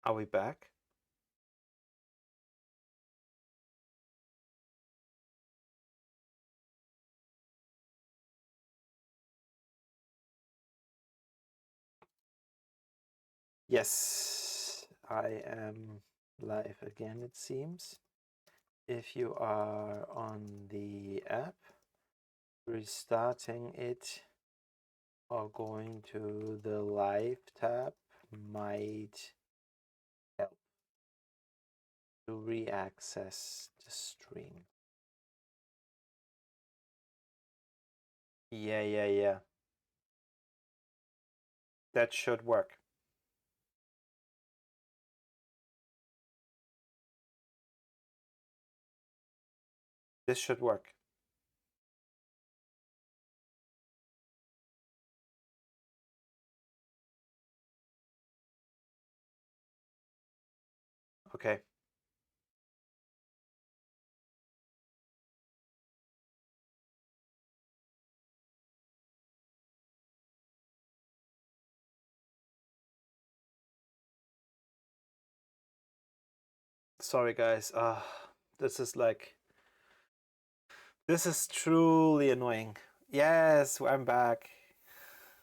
Are we back? Yes, I am live again, it seems. If you are on the app, restarting it or going to the live tab might help to re-access the stream. Yeah. That should work. This should work. Okay. Sorry guys. This is truly annoying. Yes, I'm back.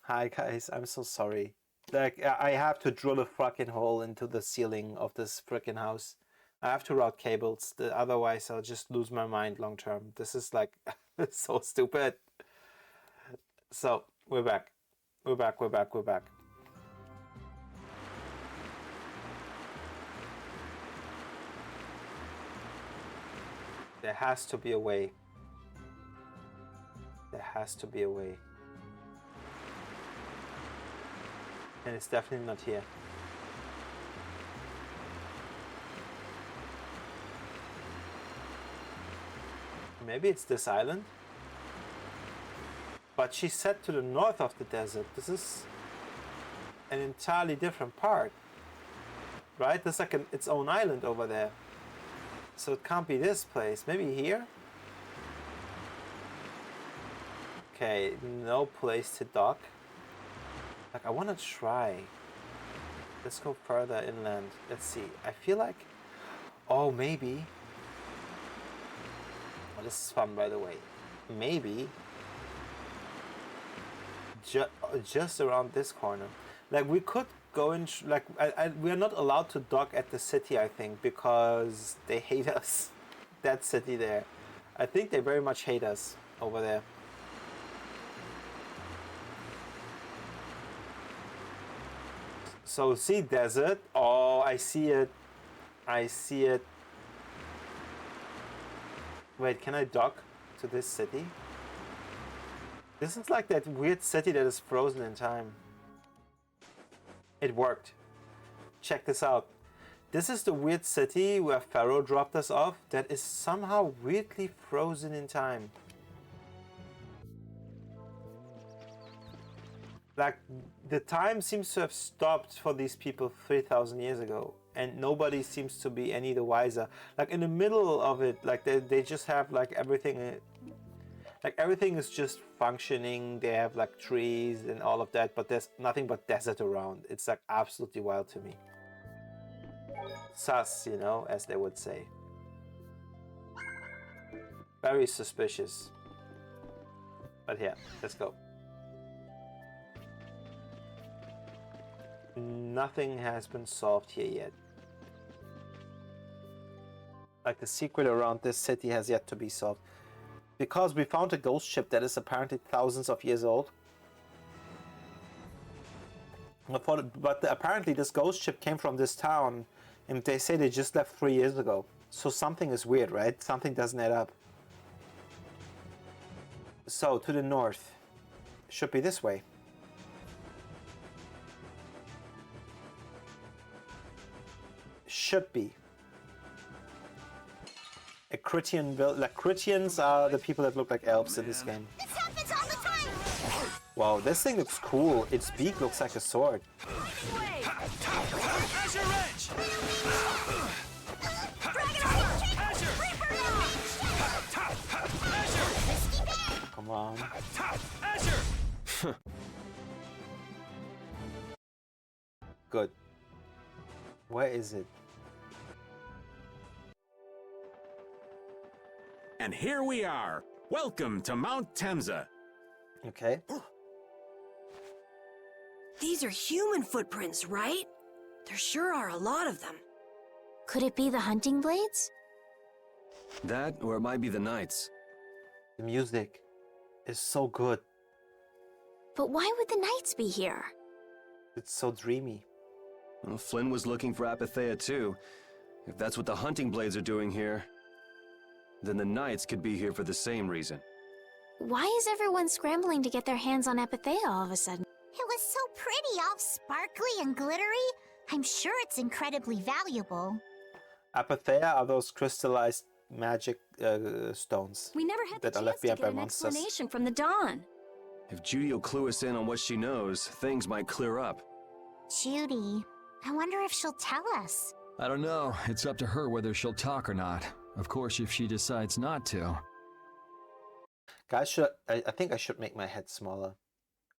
Hi guys, I'm so sorry. Like I have to drill a fucking hole into the ceiling of this freaking house. I have to route cables, otherwise I'll just lose my mind long term. This is like so stupid. So we're back. We're back. There has to be a way. There has to be a way. And it's definitely not here. Maybe it's this island? But she said to the north of the desert. This is an entirely different part. Right? There's like its own island over there. So it can't be this place. Maybe here? Okay, no place to dock. Like, I want to try. Let's go further inland. Let's see. I feel like... Oh, maybe. Oh, this is fun, by the way. Maybe... just around this corner. Like, we could go in... Like, we are not allowed to dock at the city, I think, because they hate us. That city there. I think they very much hate us over there. So see desert. Oh, I see it. I see it. Wait, can I dock to this city? This is like that weird city that is frozen in time. It worked. Check this out. This is the weird city where Pharaoh dropped us off that is somehow weirdly frozen in time. Like, the time seems to have stopped for these people 3,000 years ago, and nobody seems to be any the wiser. Like, in the middle of it, like, they just have, like, everything... Like, everything is just functioning. They have, like, trees and all of that, but there's nothing but desert around. It's, like, absolutely wild to me. Sus, you know, as they would say. Very suspicious. But yeah, let's go. Nothing has been solved here yet. Like, the secret around this city has yet to be solved. Because we found a ghost ship that is apparently thousands of years old. But apparently this ghost ship came from this town, and they say they just left 3 years ago. So something is weird, right? Something doesn't add up. So, to the north. Should be this way. Should be. Critians are the people that look like elves in this game. This happens all the time. Wow, this thing looks cool. Its beak looks like a sword. Azure Edge! Come on. Azure! Good. Where is it? And here we are. Welcome to Mount Temza. Okay. These are human footprints, right? There sure are a lot of them. Could it be the hunting blades? That, or it might be the Knights. The music is so good. But why would the knights be here? It's so dreamy. Well, Flynn was looking for Apatheia too. If that's what the hunting blades are doing here, then the Knights could be here for the same reason. Why is everyone scrambling to get their hands on Apatheia all of a sudden? It was so pretty, all sparkly and glittery. I'm sure it's incredibly valuable. Apatheia are those crystallized magic stones We never had the that are chance left to behind get by an monsters. explanation from the Dawn. If Judy will clue us in on what she knows, things might clear up. Judy, I wonder if she'll tell us. I don't know. It's up to her whether she'll talk or not. Of course, if she decides not to. Guys, I think I should make my head smaller.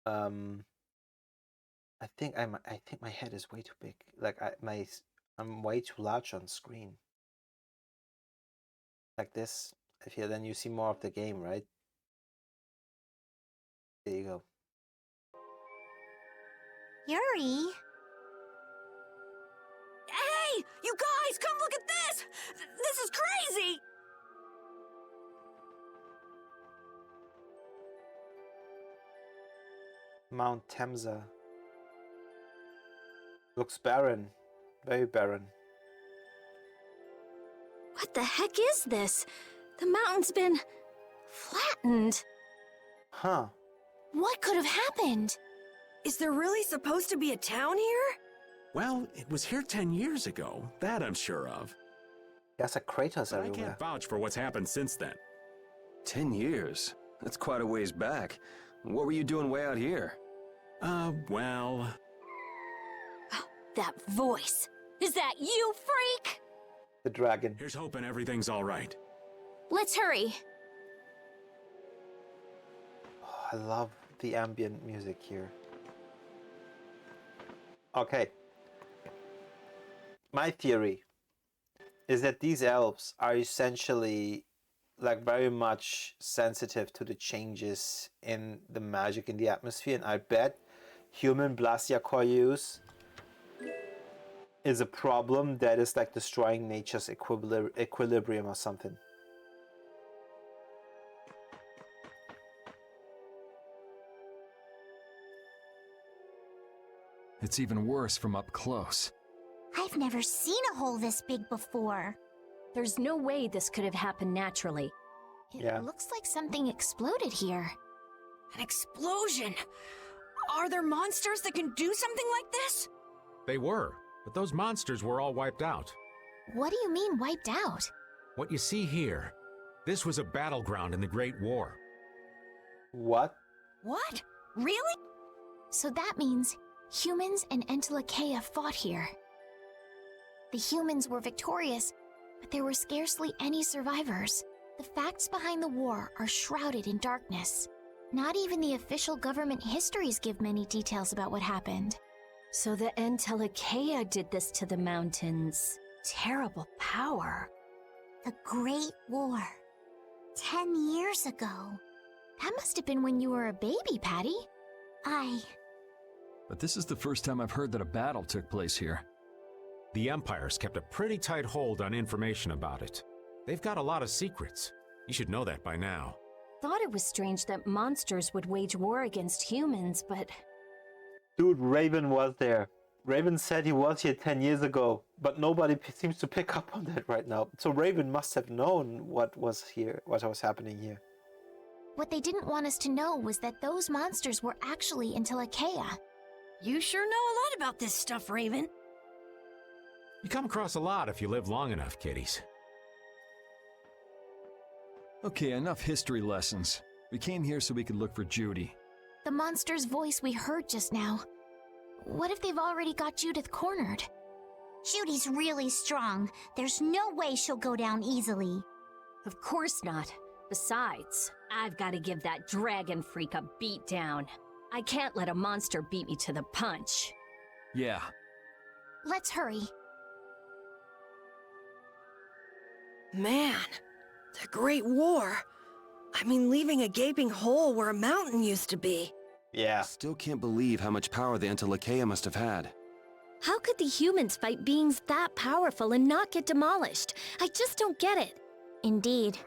I think my head is way too big. Like I'm way too large on screen. Like this. If you then you see more of the game, right? There you go. Yuri? Hey, you guys, come look at this! This is crazy! Mount Temza. Looks barren. Very barren. What the heck is this? The mountain's been flattened. Huh. What could have happened? Is there really supposed to be a town here? Well, it was here 10 years ago. That I'm sure of. There's like craters But I everywhere. can't vouch for what's happened since then. 10 years? That's quite a ways back. What were you doing way out here? Well... That voice. Is that you, freak? The dragon. Here's hoping everything's all right. Let's hurry. Oh, I love the ambient music here. Okay. My theory is that these elves are essentially like very much sensitive to the changes in the magic in the atmosphere, and I bet human Blasia use is a problem that is like destroying nature's equilibrium or something. It's even worse from up close. I've never seen a hole this big before. There's no way this could have happened naturally. It Yeah. looks like something exploded here. An explosion. Are there monsters that can do something like this? They were, but those monsters were all wiped out. What do you mean wiped out? What you see here, this was a battleground in the Great War. What? What? Really? So that means humans and Entelekea fought here. The humans were victorious, but there were scarcely any survivors. The facts behind the war are shrouded in darkness. Not even the official government histories give many details about what happened. So the Entelekea did this to the mountains. Terrible power. The Great War. 10 years ago. That must have been when you were a baby, Patty. But this is the first time I've heard that a battle took place here. The Empire's kept a pretty tight hold on information about it. They've got a lot of secrets. You should know that by now. Thought it was strange that monsters would wage war against humans, but Dude, Raven was there. Raven said he was here 10 years ago, but nobody seems to pick up on that right now. So Raven must have known what was here, what was happening here. What they didn't want us to know was that those monsters were actually Entelekea. You sure know a lot about this stuff, Raven. You come across a lot if you live long enough, kiddies. Okay, enough history lessons. We came here so we could look for Judy. The monster's voice we heard just now. What if they've already got Judith cornered? Judy's really strong. There's no way she'll go down easily. of course not. Besides, I've got to give that dragon freak a beatdown. I can't let a monster beat me to the punch. Yeah. Let's hurry. Man, the Great War. I mean, leaving a gaping hole where a mountain used to be. Yeah. Still can't believe how much power the Entelekea must have had. How could the humans fight beings that powerful and not get demolished? I just don't get it. Indeed,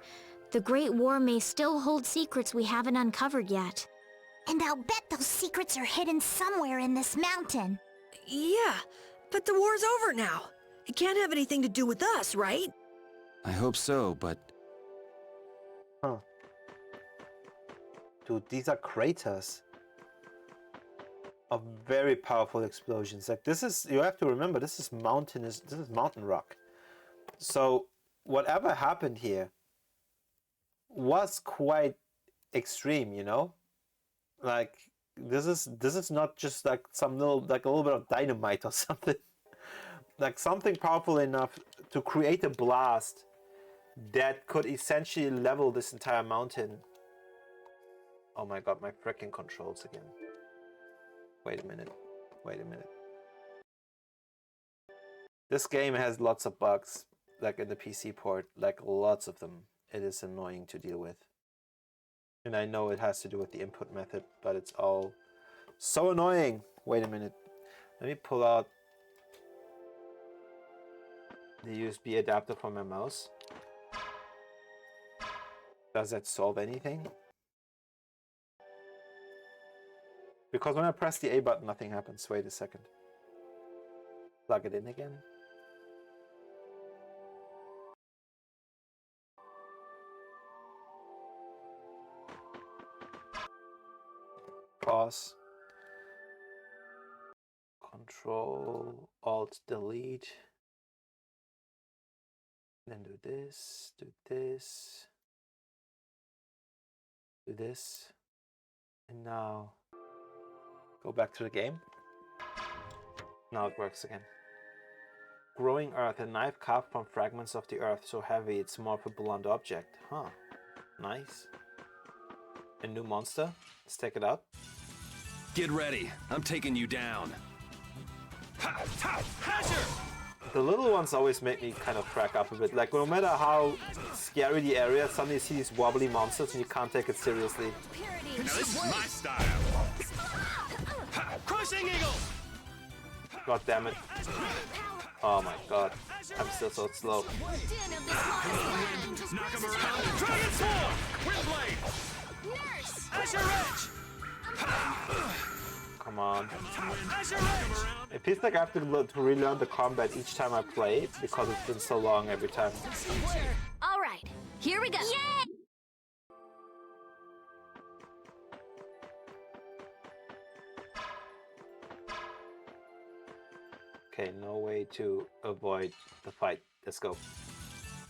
the Great War may still hold secrets we haven't uncovered yet. And I'll bet those secrets are hidden somewhere in this mountain. Yeah, but the war's over now. It can't have anything to do with us, right? I hope so, but Huh. Dude, these are craters of very powerful explosions. Like this is, you have to remember, this is mountain rock. So whatever happened here was quite extreme, you know? Like this is not just like some little, like a little bit of dynamite or something. Like something powerful enough to create a blast that could essentially level this entire mountain. Oh my god, my freaking controls again. Wait a minute. This game has lots of bugs, like in the PC port, like lots of them. It is annoying to deal with. And I know it has to do with the input method, but it's all so annoying. Wait a minute. Let me pull out the USB adapter from my mouse. Does that solve anything? Because when I press the A button, nothing happens. Wait a second. Plug it in again. Pause. Control, Alt, Delete. Then do this, do this, do this. And now go back to the game. Now it works again. Growing earth, a knife carved from fragments of the earth so heavy it's more of a blunt object. Huh. Nice. A new monster. Let's take it out. get ready. I'm taking you down. The little ones always make me kind of crack up a bit. Like, no matter how scary the area, suddenly you see these wobbly monsters and you can't take it seriously. Now this is my style. Crushing Eagle! God damn it. Oh my god. I'm still so slow. Knock him around. Dragon Sword! Windblade! Azure Edge! Come on. Azure Edge! It feels like I have to relearn the combat each time I play because it's been so long every time. All right, here we go. Yay! Okay, no way to avoid the fight. Let's go.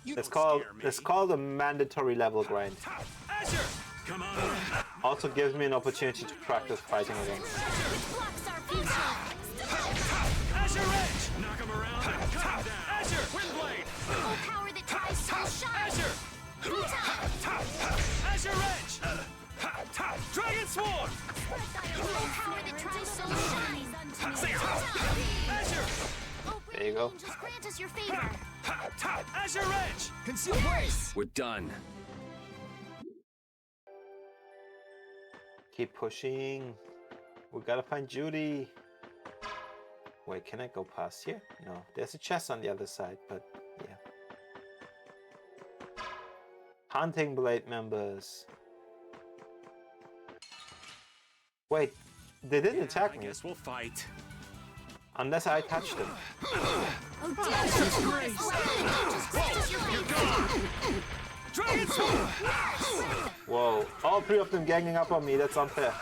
Let's call the mandatory level grind. Azure! Come on. Also gives me an opportunity to practice fighting again. Azure Edge! Knock him around. Come down. Azure! Windblade! Power that tries so shine. Azure! Azure Edge! Dragon Sword! Power that tries so shine. Azure! There you go. Just grant us your favor. Azure Edge! Conceal brace! We're done. Keep pushing. We gotta find Judy. Wait, can I go past here? No, there's a chest on the other side, but yeah. Hunting Blade members. Wait, they didn't attack I me. guess we'll fight. Unless I touched them. Dragon Sword! Whoa, all three of them ganging up on me, that's unfair.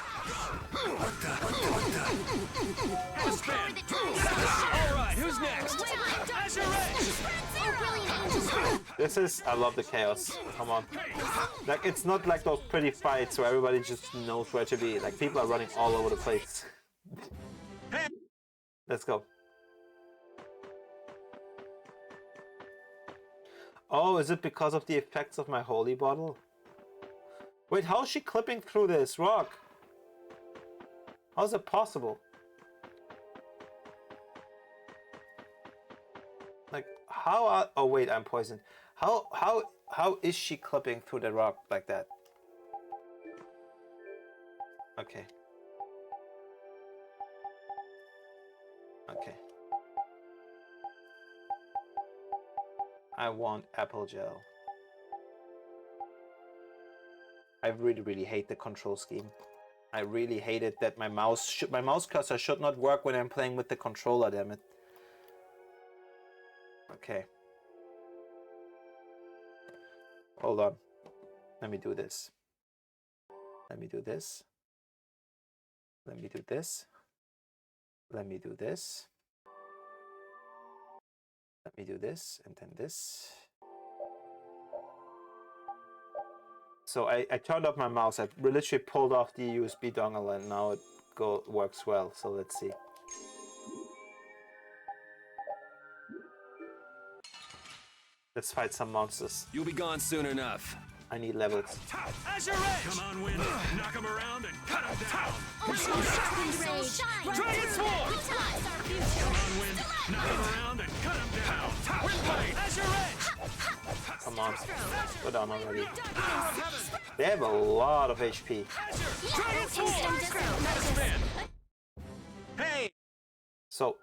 Spin! Alright, who's next? Azure Edge! This is, I love the chaos, come on. Like, it's not like those pretty fights where everybody just knows where to be. Like, people are running all over the place. Let's go. Oh, is it because of the effects of my holy bottle? Wait, how is she clipping through this rock? How is it possible? Like, how are... Oh wait, I'm poisoned. How is she clipping through the rock like that? Okay. Okay. I want apple gel. I really hate the control scheme. I really hate it that my mouse cursor should not work when I'm playing with the controller, damn it. Okay. Hold on. Let me do this. Let me do this. Let me do this. Let me do this. Let me do this and then this. So I turned off my mouse. I literally pulled off the USB dongle and now it works well. So let's see. Let's fight some monsters. You'll be gone soon enough. I need levels. Azure Edge! Come on, Wind. Knock him around and cut him down. Dragon Sword! Come on, Wind. Knock him around and cut him down. Wind Blade! Azure Edge! Come on. Go down already. They have a lot of HP. Dragon Sword! Hey! So,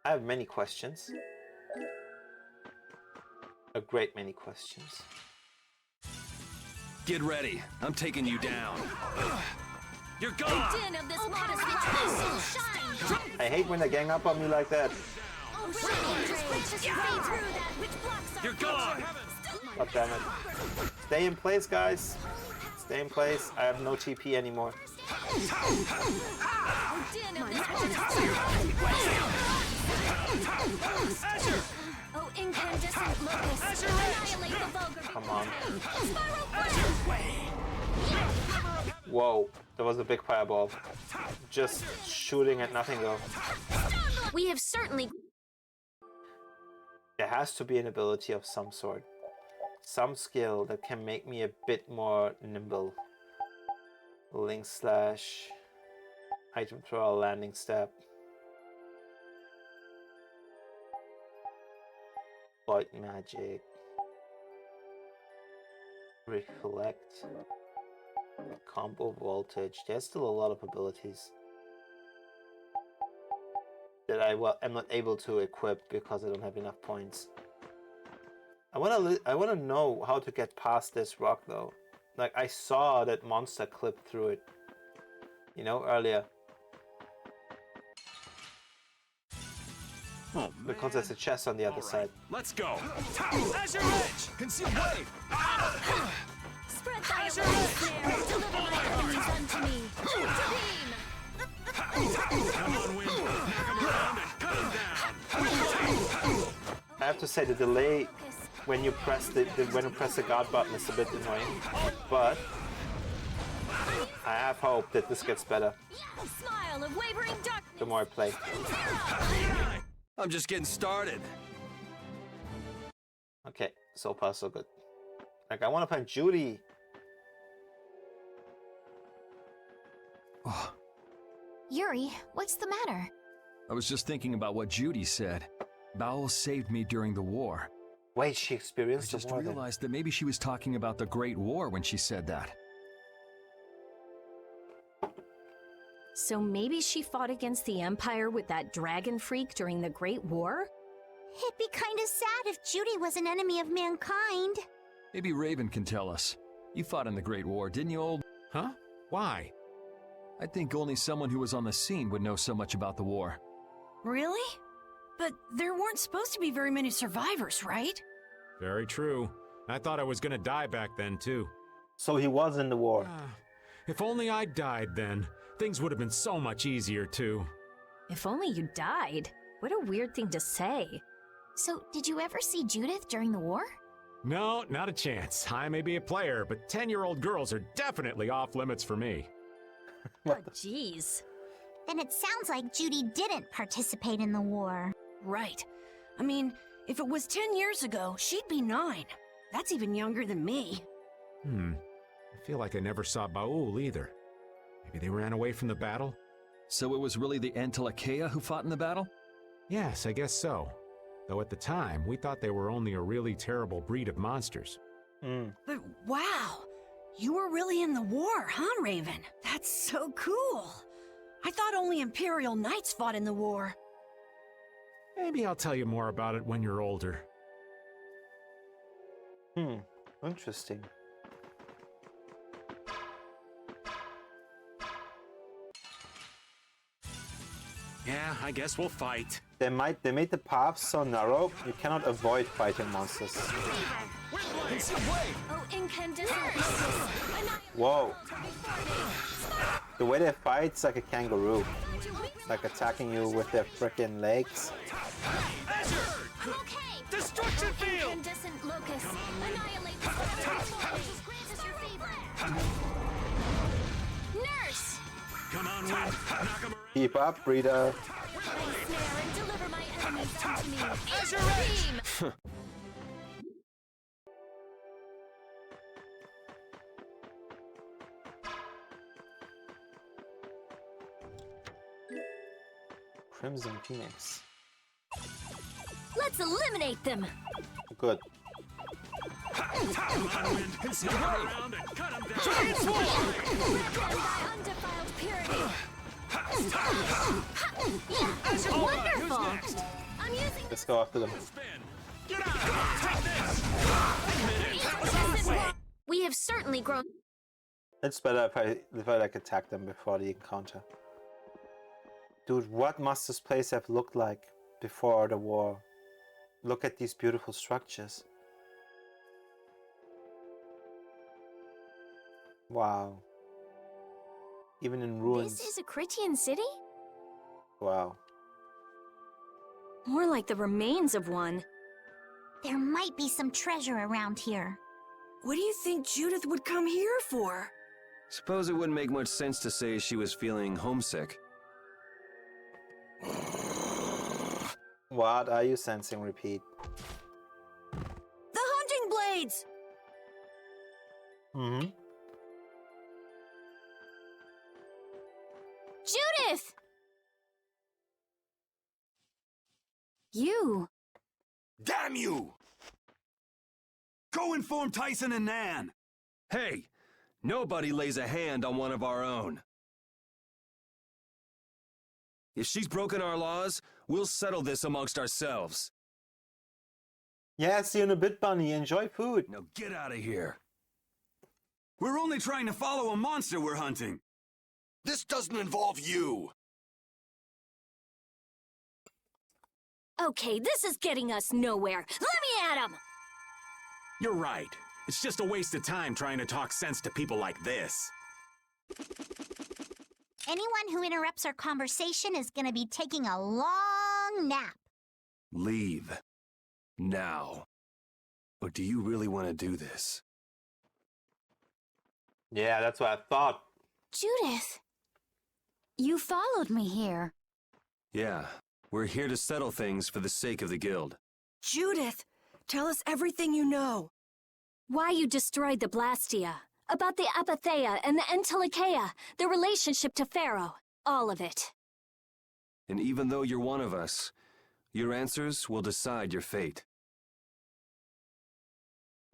I have many questions. A great many questions. Get ready. I'm taking you down. You're gone! I hate when they gang up on me like that. You're gone! God damn it. Stay in place, guys. Stay in place. I have no TP anymore. Azure! Oh, incandescent locust! Annihilate the vulgar! Come on. Whoa, there was a big fireball. Just shooting at nothing though. We have certainly... There has to be an ability of some sort. Some skill that can make me a bit more nimble. Link slash. Item throw, landing step. Void magic. Reflect. Combo voltage. There's still a lot of abilities that I am not able to equip because I don't have enough points. I wanna know how to get past this rock though. Like I saw that monster clip through it, you know, earlier. Oh, Because there's a chest on the other side. Let's go! Azure Edge! Conceal wave! Spread thy wings there! Deliver my enemies unto me! Come on, Wind! Knock him around and cut him down! I have to say the delay when you press the guard button is a bit annoying, but I have hope that this gets better Smile of wavering darkness! the more I play. I'm just getting started. Okay, so far so good. Like I want to find Judy. Oh, Yuri, what's the matter? I was just thinking about what Judy said. Bowel saved me during the war. Wait, she I experienced the just war then. realized that maybe she was talking about the Great War when she said that. So maybe she fought against the Empire with that dragon freak during the Great War? It'd be kinda sad if Judy was an enemy of mankind. Maybe Raven can tell us. You fought in the Great War, didn't you, old? Huh? Why? I think only someone who was on the scene would know so much about the war. Really? But there weren't supposed to be very many survivors, right? Very true. I thought I was gonna die back then, too. So he was in the war. If only I died then. Things would have been so much easier, too. If only you died. What a weird thing to say. So, did you ever see Judith during the war? No, not a chance. I may be a player, but 10-year-old girls are definitely off limits for me. Oh, jeez. Then it sounds like Judy didn't participate in the war. Right. I mean, if it was 10 years ago, she'd be 9. That's even younger than me. I feel like I never saw Baul either. Maybe they ran away from the battle? So it was really the Antilochea who fought in the battle? Yes, I guess so. though at the time we thought they were only a really terrible breed of monsters. But wow, you were really in the war, huh, Raven? That's so cool. I thought only Imperial Knights fought in the war. Maybe I'll tell you more about it when you're older. Interesting. Yeah, I guess we'll fight. They made the path so narrow you cannot avoid fighting monsters. Oh, incandescent locust. Whoa. The way they fight is like a kangaroo. Like attacking you with their freaking legs. I'm okay. Destruction Oh, field! incandescent locust. Annihilate the forces. Grant us your favor. Nurse! Come on, Wind. Knock him around. Keep up, breeder. Snare and deliver my enemies unto me. Azure Beam! Crimson Phoenix. Let's eliminate them. Good. Come on, Wind. Knock him around and cut him down. Rid them by undefiled purity. Wonderful. I'm using Let's go after them. Spin. Get out of here. Take this. incandescent. We have certainly grown. It's better if I like attack them before the encounter. Dude, what must this place have looked like before the war? Look at these beautiful structures. Wow. Even in ruins. This is a Critian city? Wow. More like the remains of one. There might be some treasure around here. What do you think Judith would come here for? Suppose it wouldn't make much sense to say she was feeling homesick. What are you sensing? Repeat. The hunting blades! Mm-hmm. Judith! You! Damn you! Go inform Tyson and Nan! Hey! Nobody lays a hand on one of our own. If she's broken our laws, we'll settle this amongst ourselves. Yeah, see you in a bit, Bunny. Enjoy food. Now get out of here. We're only trying to follow a monster we're hunting. This doesn't involve you. Okay, this is getting us nowhere. Let me at him! You're right. It's just a waste of time trying to talk sense to people like this. Anyone who interrupts our conversation is gonna be taking a long nap. Leave. Now. Or do you really want to do this? Yeah, that's what I thought. Judith, you followed me here. Yeah. We're here to settle things for the sake of the guild. Judith, tell us everything you know. Why you destroyed the Blastia, about the Apatheia and the Entelikeia, the relationship to Pharaoh, all of it. And even though you're one of us, your answers will decide your fate.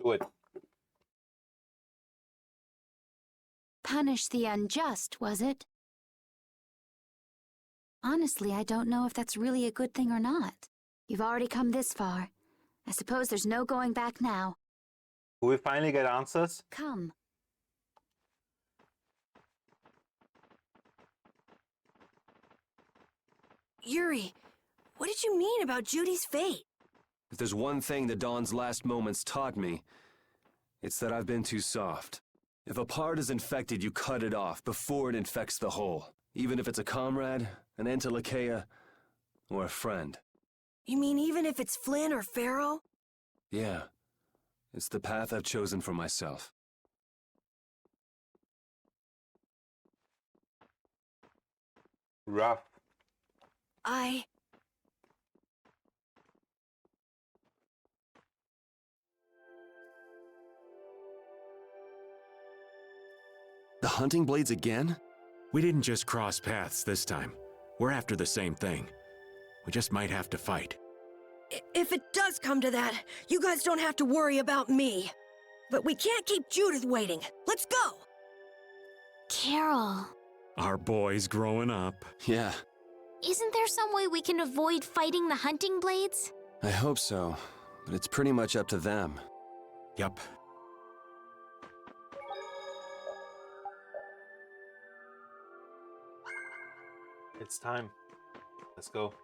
Good. Punish the unjust, was it? Honestly, I don't know if that's really a good thing or not. You've already come this far. I suppose there's no going back now. Do we finally get answers? Come. Yuri, what did you mean about Judy's fate? If there's one thing the Dawn's last moments taught me, it's that I've been too soft. If a part is infected, you cut it off before it infects the whole. Even if it's a comrade, an Entelikeia, or a friend. You mean even if it's Flynn or Pharaoh? Yeah. It's the path I've chosen for myself. Rough. The hunting blades again? We didn't just cross paths this time. We're after the same thing. We just might have to fight. If it does come to that, you guys don't have to worry about me. But we can't keep Judith waiting. Let's go! Carol, Our boy's growing up. Yeah, isn't there some way we can avoid fighting the hunting blades? I hope so, but it's pretty much up to them. Yup. It's time. Let's go.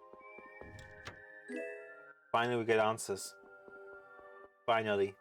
Finally, we get answers. Finally.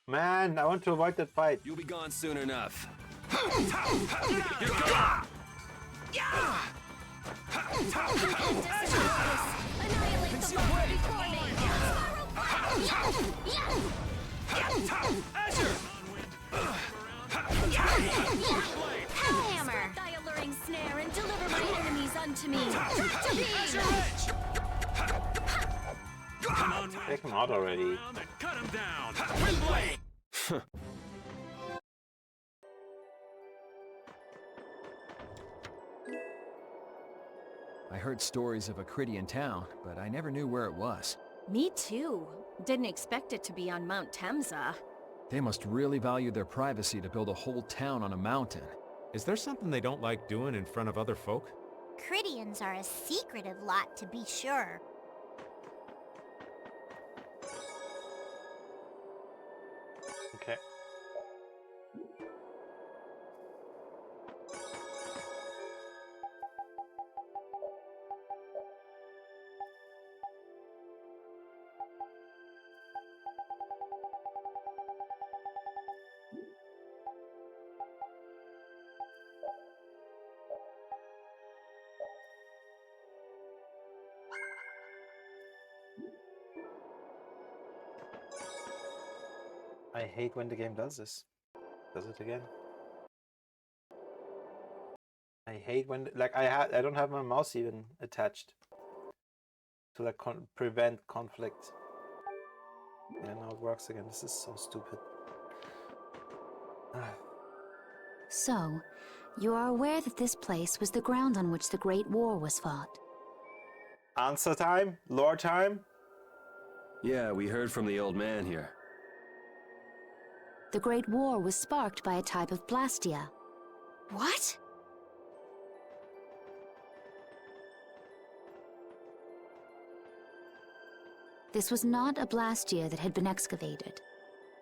Man, I want to avoid that fight. You'll be gone soon enough. Annihilate the monster before me! Hellhammer! Thy alluring snare and deliver my enemies unto me. Tractor beam! Come on, Take him out already. around and cut him down. Windblade! I heard stories of a Cridian town, but I never knew where it was. Me too. Didn't expect it to be on Mount Temza. They must really value their privacy to build a whole town on a mountain. Is there something they don't like doing in front of other folk? Cridians are a secretive lot, to be sure. Okay. I hate when the game does this. Does it again? I hate when I don't have my mouse even attached to like prevent conflict. Yeah, now it works again. This is so stupid. So, you are aware that this place was the ground on which the Great War was fought? Answer time? Lore time? Yeah, we heard from the old man here. The Great War was sparked by a type of Blastia. What? This was not a Blastia that had been excavated.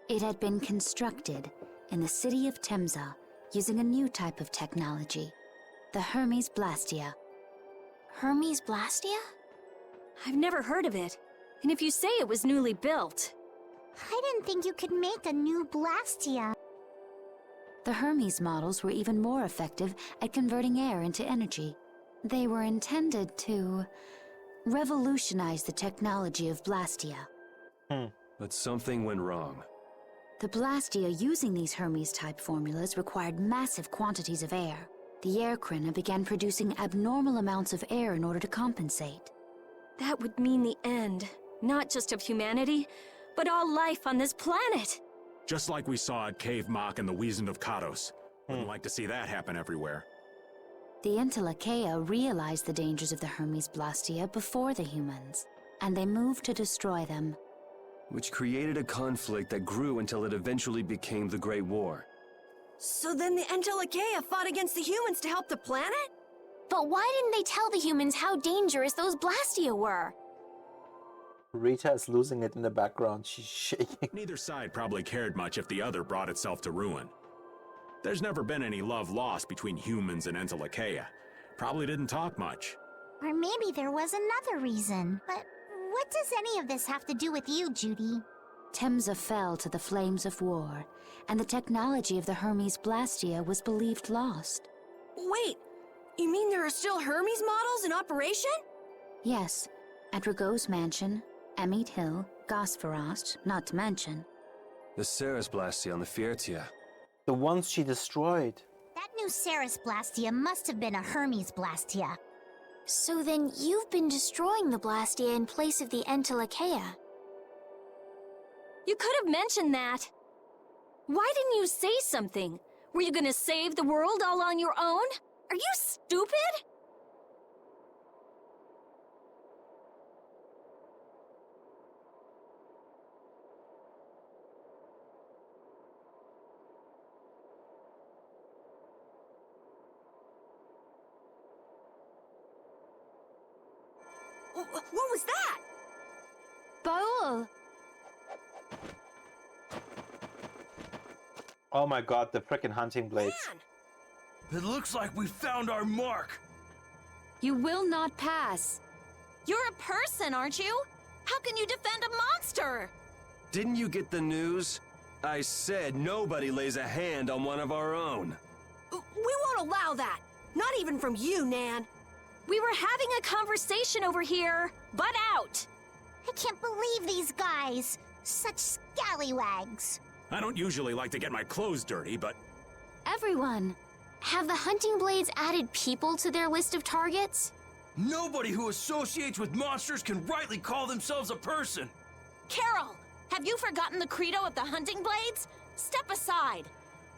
It had been constructed in the city of Temza using a new type of technology, the Hermes Blastia. Hermes Blastia? I've never heard of it. And if you say it was newly built... I didn't think you could make a new Blastia. The Hermes models were even more effective at converting air into energy. They were intended to revolutionize the technology of Blastia. But something went wrong. The Blastia using these Hermes-type formulas required massive quantities of air. The Airkrina began producing abnormal amounts of air in order to compensate. That would mean the end, not just of humanity, but all life on this planet. Just like we saw at Cave Mach and the Wiesen of Kados. Wouldn't like to see that happen everywhere. The Entelekea realized the dangers of the Hermes Blastia before the humans, and they moved to destroy them. Which created a conflict that grew until it eventually became the Great War. So then the Entelekea fought against the humans to help the planet? But why didn't they tell the humans how dangerous those Blastia were? Rita is losing it in the background. She's shaking. Neither side probably cared much if the other brought itself to ruin. There's never been any love lost between humans and Entelekea. Probably didn't talk much. Or maybe there was another reason. But what does any of this have to do with you, Judy? Temza fell to the flames of war, and the technology of the Hermes Blastia was believed lost. Wait, you mean there are still Hermes models in operation? Yes, at Rago's mansion, Amit Hill, Gosferost, not to mention. The Ceres Blastia on the Fiertia. The ones she destroyed. That That new Ceres Blastia must have been a Hermes Blastia. So then you've been destroying the Blastia in place of the Entelekea. You could have mentioned that. Why didn't you say something? Were you gonna save the world all on your own? Are you stupid? What was that? Baul! Oh my god, the frickin' hunting blades. It looks like we found our mark. You will not pass. You're a person, aren't you? How can you defend a monster? Didn't you get the news? I said nobody lays a hand on one of our own. We won't allow that. Not even from you, Nan. We were having a conversation over here. Butt out! I can't believe these guys. Such scallywags. I don't usually like to get my clothes dirty, but Everyone, have the hunting blades added people to their list of targets? Nobody who associates with monsters can rightly call themselves a person. Carol, have you forgotten the credo of the hunting blades? Step aside.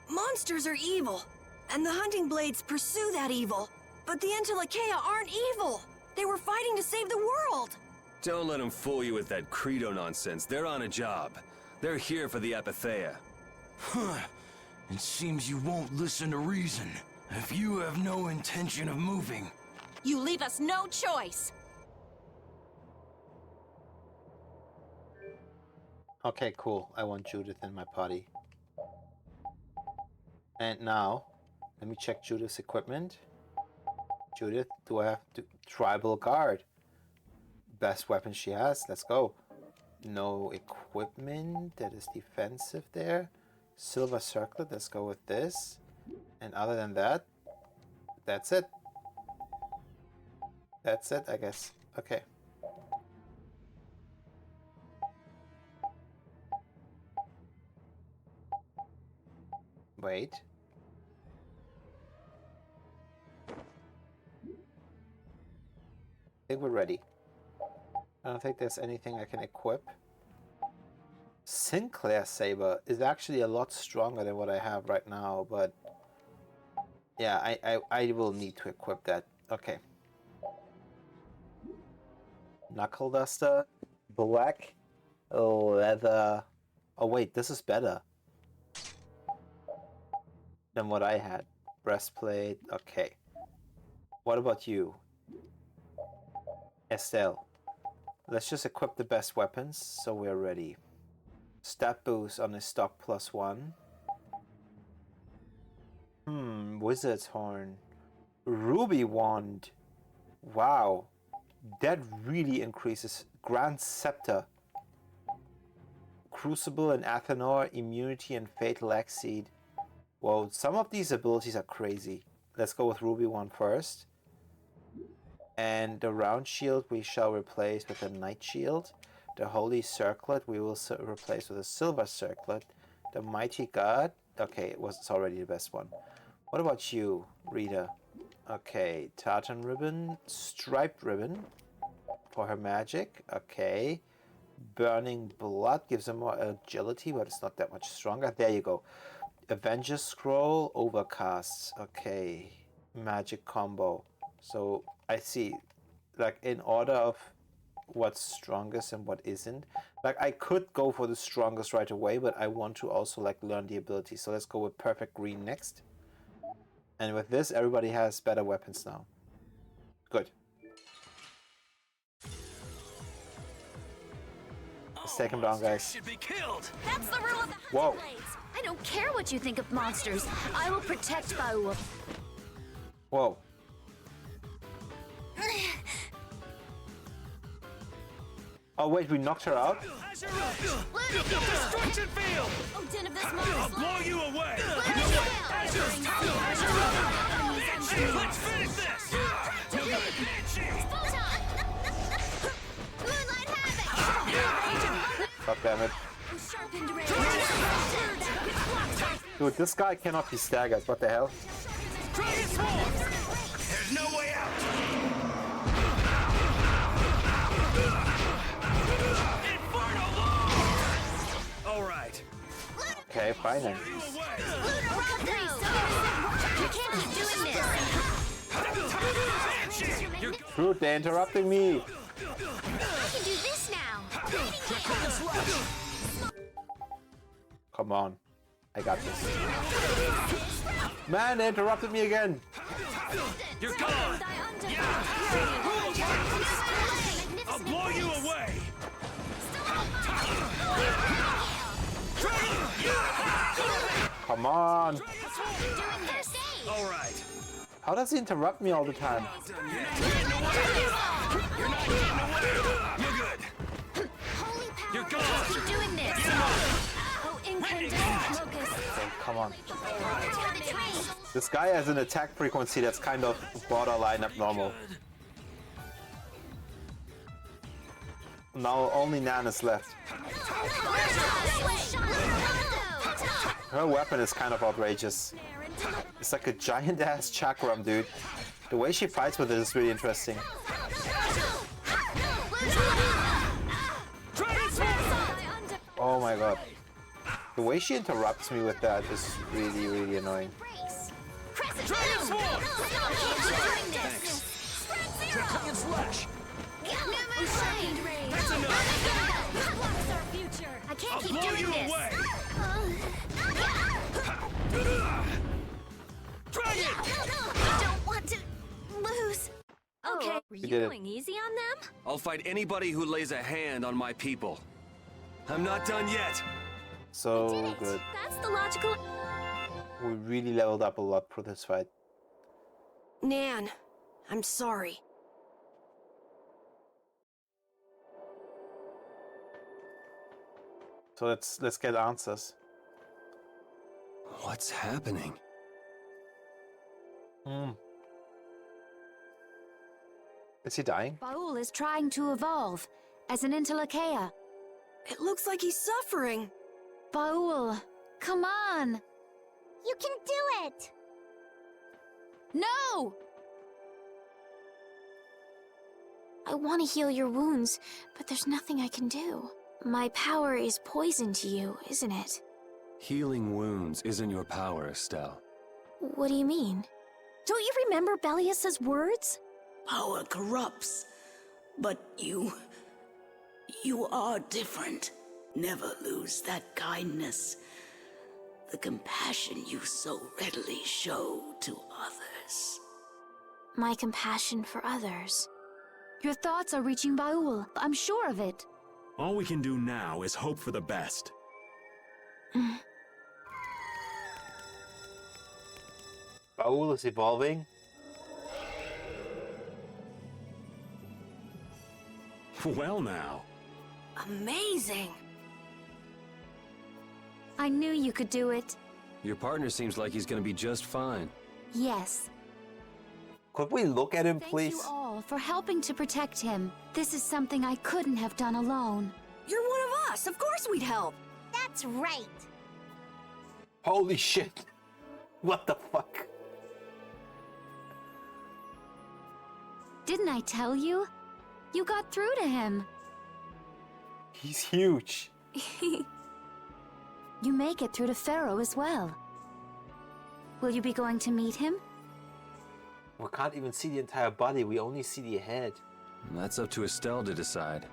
Monsters are evil, and the hunting blades pursue that evil. But the Entelekea aren't evil. They were fighting to save the world. Don't let them fool you with that credo nonsense. They're on a job. They're here for the Apatheia. It seems you won't listen to reason. If you have no intention of moving, You leave us no choice. Okay, cool. I want Judith in my party. And now, let me check Judith's equipment. Judith, do I have to... Tribal Guard. Best weapon she has. Let's go. No equipment. That is defensive there. Silver Circlet. Let's go with this. And other than that, that's it. That's it, I guess. Okay. Wait. I think we're ready. I don't think there's anything I can equip. Sinclair Saber is actually a lot stronger than what I have right now, but yeah, I will need to equip that. Okay. Knuckle Duster, black, leather. Oh wait, this is better than what I had. Breastplate, okay. What about you? Estelle. Let's just equip the best weapons so we're ready. Stat boost on his stock +1. Wizard's Horn. Ruby Wand. Wow. That really increases. Grand Scepter. Crucible and Athanor, Immunity and Fatal Exceed. Whoa, some of these abilities are crazy. Let's go with Ruby Wand first. And the round shield we shall replace with a Knight Shield. The Holy Circlet we will replace with a Silver Circlet. The Mighty God. Okay, it's already the best one. What about you, Rita? Okay, Tartan Ribbon. Striped Ribbon for her magic. Okay. Burning Blood gives her more agility, but it's not that much stronger. There you go. Avenger Scroll. Overcast. Okay. Magic combo. So I see, like, in order of what's strongest and what isn't. Like, I could go for the strongest right away, but I want to also, like, learn the ability. So let's go with Perfect Green next. And with this, everybody has better weapons now. Good. Let's take him down, guys. should be killed. That's the rule of the hunting Whoa. blades. I don't care what you think of monsters. I will protect Baul. Whoa. Oh wait, we knocked her out? Destruction field! Oh, din of this I'll monster. blow you away! Let's finish this! Moonlight Havoc! God damn it. Sharpened ray. Dude, this guy cannot be staggered. What the hell? There's no way out! All right. Okay, fine then. You can't keep doing this! Fruit, they're interrupting me! I can do this now! Come on. I got this. Man, they interrupted me again! You're gone. I'll blow you away. Come on! All right. How does he interrupt me all the time? You're not getting away. You're good. You're gone. Keep doing this! Oh, incandescent locust! Okay, come on. This guy has an attack frequency that's kind of borderline abnormal. Now only Nan is left. Her weapon is kind of outrageous. It's like a giant ass chakram, dude. The way she fights with it is really interesting. Oh my god. The way she interrupts me with that is really, really annoying. I can't keep doing this! I don't want to lose! Okay, were did you it. going easy on them? I'll fight anybody who lays a hand on my people. I'm not done yet. So good. That's the logical... We really leveled up a lot for this fight. Nan, I'm sorry. So let's get answers. What's happening? Is he dying? Baul is trying to evolve as an Intelakea. It looks like he's suffering. Baul, come on! You can do it! No! I want to heal your wounds, but there's nothing I can do. My power is poison to you, isn't it? Healing wounds isn't your power, Estelle. What do you mean? Don't you remember Bellius's words? Power corrupts, but you are different. Never lose that kindness, the compassion you so readily show to others. My compassion for others. Your thoughts are reaching Baul. I'm sure of it. All we can do now is hope for the best. Baul is evolving. Well now. Amazing. I knew you could do it. Your partner seems like he's gonna be just fine. Yes. Could we look at him, Thank please? you all for helping to protect him. This is something I couldn't have done alone. You're one of us. Of course we'd help. That's right. Holy shit! What the fuck? Didn't I tell you? You got through to him. He's huge. You make it through to Pharaoh as well. Will you be going to meet him? We can't even see the entire body, we only see the head. That's up to Estelle to decide.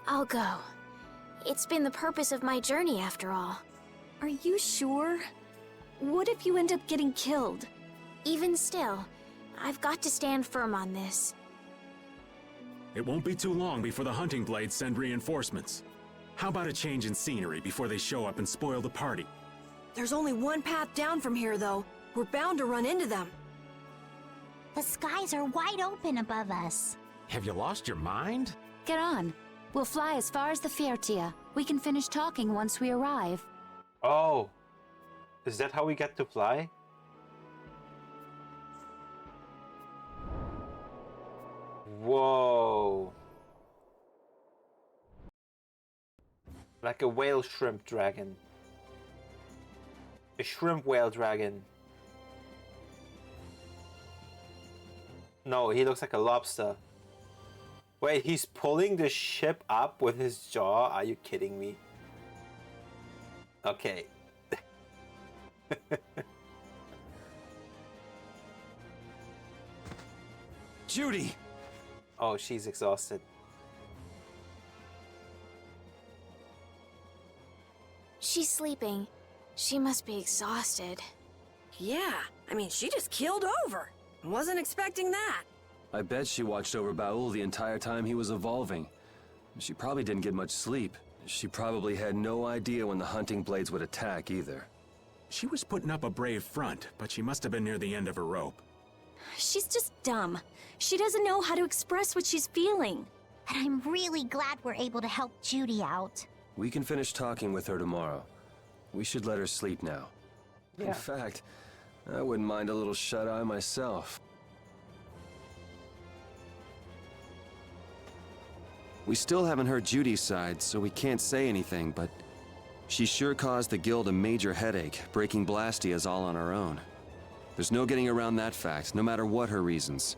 I'll go. It's been the purpose of my journey after all. Are you sure? What if you end up getting killed? Even still, I've got to stand firm on this. It won't be too long before the hunting blades send reinforcements. How about a change in scenery before they show up and spoil the party? There's only one path down from here, though. We're bound to run into them. The skies are wide open above us. Have you lost your mind? Get on. We'll fly as far as the Fiertia. We can finish talking once we arrive. Oh. Is that how we get to fly? Whoa. Like a whale shrimp dragon. A shrimp whale dragon. No, he looks like a lobster. Wait, he's pulling the ship up with his jaw? Are you kidding me? Okay. Judy! Oh, she's exhausted. She's sleeping. She must be exhausted. Yeah, I mean, she just keeled over. Wasn't expecting that. I bet she watched over Baul the entire time he was evolving. She probably didn't get much sleep. She probably had no idea when the hunting blades would attack either. She was putting up a brave front, but she must have been near the end of her rope. She's just dumb. She doesn't know how to express what she's feeling. And I'm really glad we're able to help Judy out. We can finish talking with her tomorrow. We should let her sleep now. Yeah. In fact, I wouldn't mind a little shut-eye myself. We still haven't heard Judy's side, so we can't say anything, but she sure caused the guild a major headache, breaking Blastias all on her own. There's no getting around that fact, no matter what her reasons.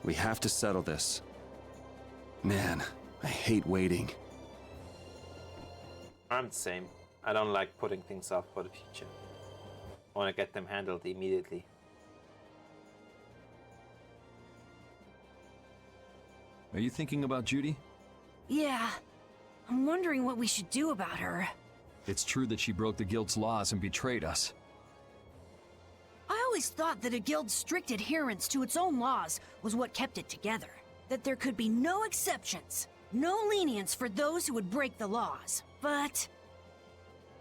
We have to settle this. Man, I hate waiting. I'm the same. I don't like putting things off for the future. I want to get them handled immediately. Are you thinking about Judy? Yeah, I'm wondering what we should do about her. It's true that she broke the guild's laws and betrayed us. I always thought that a guild's strict adherence to its own laws was what kept it together. That there could be no exceptions, no lenience for those who would break the laws. But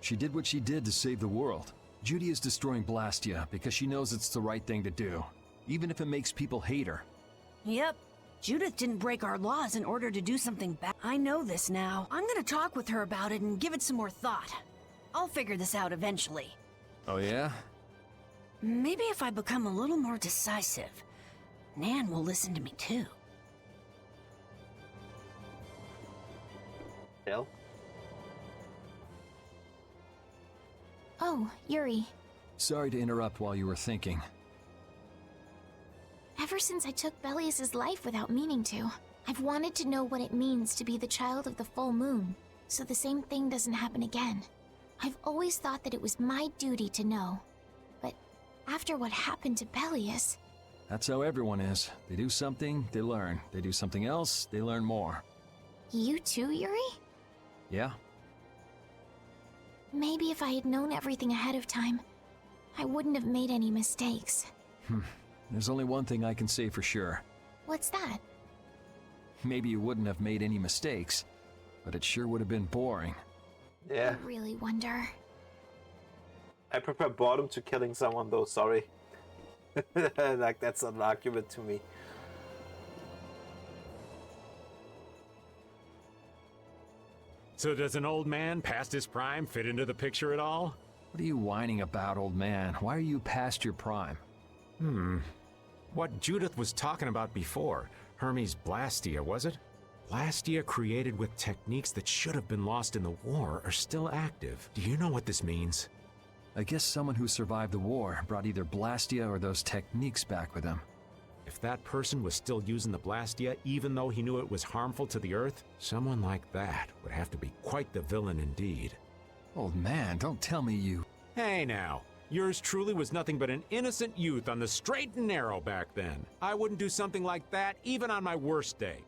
She did what she did to save the world. Judy is destroying Blastia because she knows it's the right thing to do, even if it makes people hate her. yep, Judith didn't break our laws in order to do something bad. I know this now. I'm gonna talk with her about it and give it some more thought. I'll figure this out eventually. Oh yeah? Maybe if I become a little more decisive, Nan will listen to me too. Bill? Oh, Yuri. Sorry to interrupt while you were thinking. Ever since I took Belius's life without meaning to, I've wanted to know what it means to be the child of the full moon, so the same thing doesn't happen again. I've always thought that it was my duty to know. But after what happened to Belius... That's how everyone is. They do something, they learn. They do something else, they learn more. You too, Yuri? Yeah? Maybe if I had known everything ahead of time, I wouldn't have made any mistakes. There's only one thing I can say for sure. What's that? Maybe you wouldn't have made any mistakes, but it sure would have been boring. Yeah. I really wonder. I prefer boredom to killing someone though, sorry. Like, that's an argument to me. So does an old man past his prime fit into the picture at all? What are you whining about, old man? Why are you past your prime? What Judith was talking about before. Hermes Blastia, was it? Blastia created with techniques that should have been lost in the war are still active. Do you know what this means? I guess someone who survived the war brought either Blastia or those techniques back with him. If that person was still using the Blastia even though he knew it was harmful to the Earth, someone like that would have to be quite the villain indeed. Old man, don't tell me you... Hey now, yours truly was nothing but an innocent youth on the straight and narrow back then. I wouldn't do something like that even on my worst day.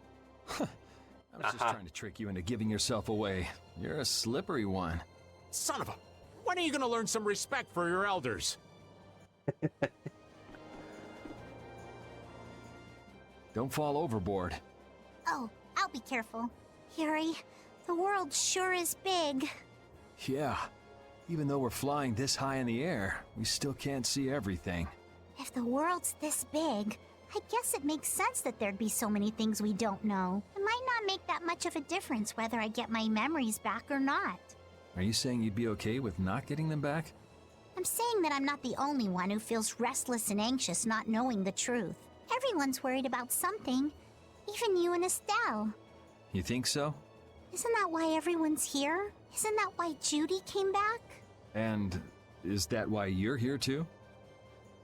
I was just trying to trick you into giving yourself away. You're a slippery one. Son of a... When are you gonna learn some respect for your elders? Don't fall overboard. Oh, I'll be careful. Yuri, the world sure is big. Yeah. Even though we're flying this high in the air, we still can't see everything. If the world's this big, I guess it makes sense that there'd be so many things we don't know. It might not make that much of a difference whether I get my memories back or not. Are you saying you'd be okay with not getting them back? I'm saying that I'm not the only one who feels restless and anxious not knowing the truth. Everyone's worried about something, even you and Estelle. You think so? Isn't that why everyone's here? Isn't that why Judy came back? And is that why you're here too?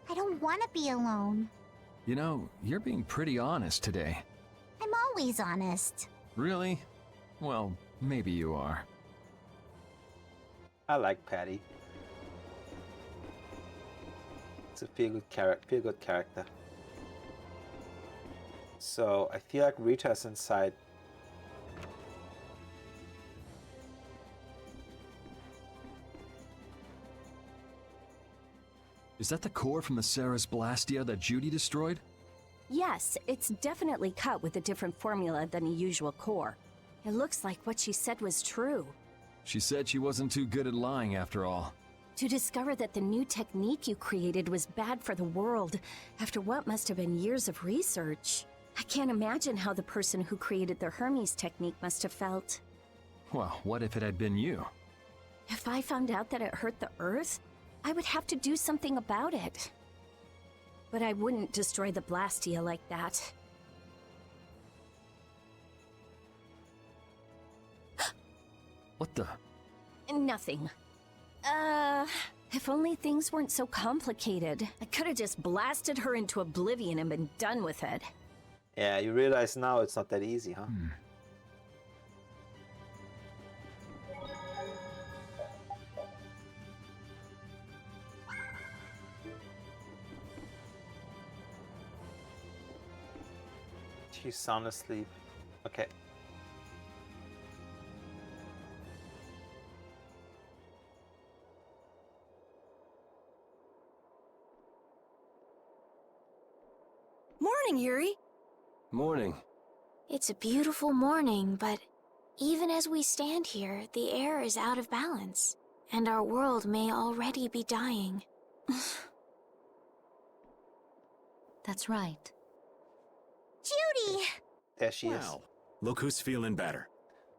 I don't want to be alone. You know, you're being pretty honest today. I'm always honest. Really? Well, maybe you are. I like Patty. It's a feel-good character. So I feel like Rita's inside. Is that the core from the Ceres Blastia that Judy destroyed? Yes, it's definitely cut with a different formula than a usual core. It looks like what she said was true. She said she wasn't too good at lying after all. To discover that the new technique you created was bad for the world, after what must have been years of research. I can't imagine how the person who created the Hermes technique must have felt. Well, what if it had been you? If I found out that it hurt the Earth, I would have to do something about it. But I wouldn't destroy the Blastia like that. What the? Nothing. If only things weren't so complicated. I could have just blasted her into oblivion and been done with it. Yeah, you realize now it's not that easy, huh? She's sound asleep. Okay. Morning, Yuri. Morning. It's a beautiful morning, but even as we stand here, the air is out of balance, and our world may already be dying. That's right. Judy! There she is. Well, look who's feeling better.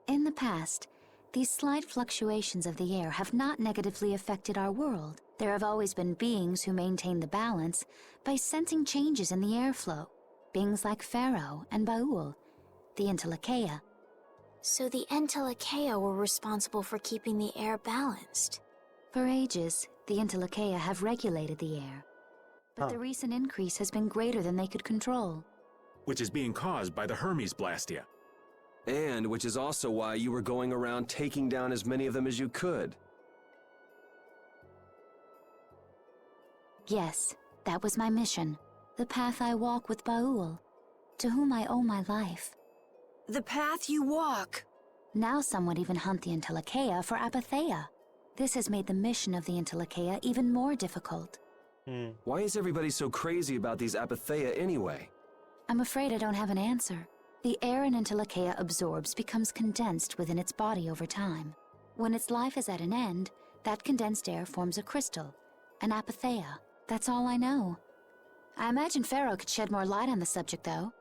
In the past, these slight fluctuations of the air have not negatively affected our world. There have always been beings who maintain the balance by sensing changes in the airflow. Beings like Pharaoh and Baul, the Entelekea. So the Entelekea were responsible for keeping the air balanced. For ages, the Entelekea have regulated the air. But the recent increase has been greater than they could control. Which is being caused by the Hermes Blastia. And which is also why you were going around taking down as many of them as you could. Yes, that was my mission. The path I walk with Baul, to whom I owe my life. The path you walk. Now some would even hunt the Entelekea for Apatheia. This has made the mission of the Entelekea even more difficult. Why is everybody so crazy about these Apatheia anyway? I'm afraid I don't have an answer. The air an Entelekea absorbs becomes condensed within its body over time. When its life is at an end, that condensed air forms a crystal, an Apatheia. That's all I know. I imagine Pharaoh could shed more light on the subject, though.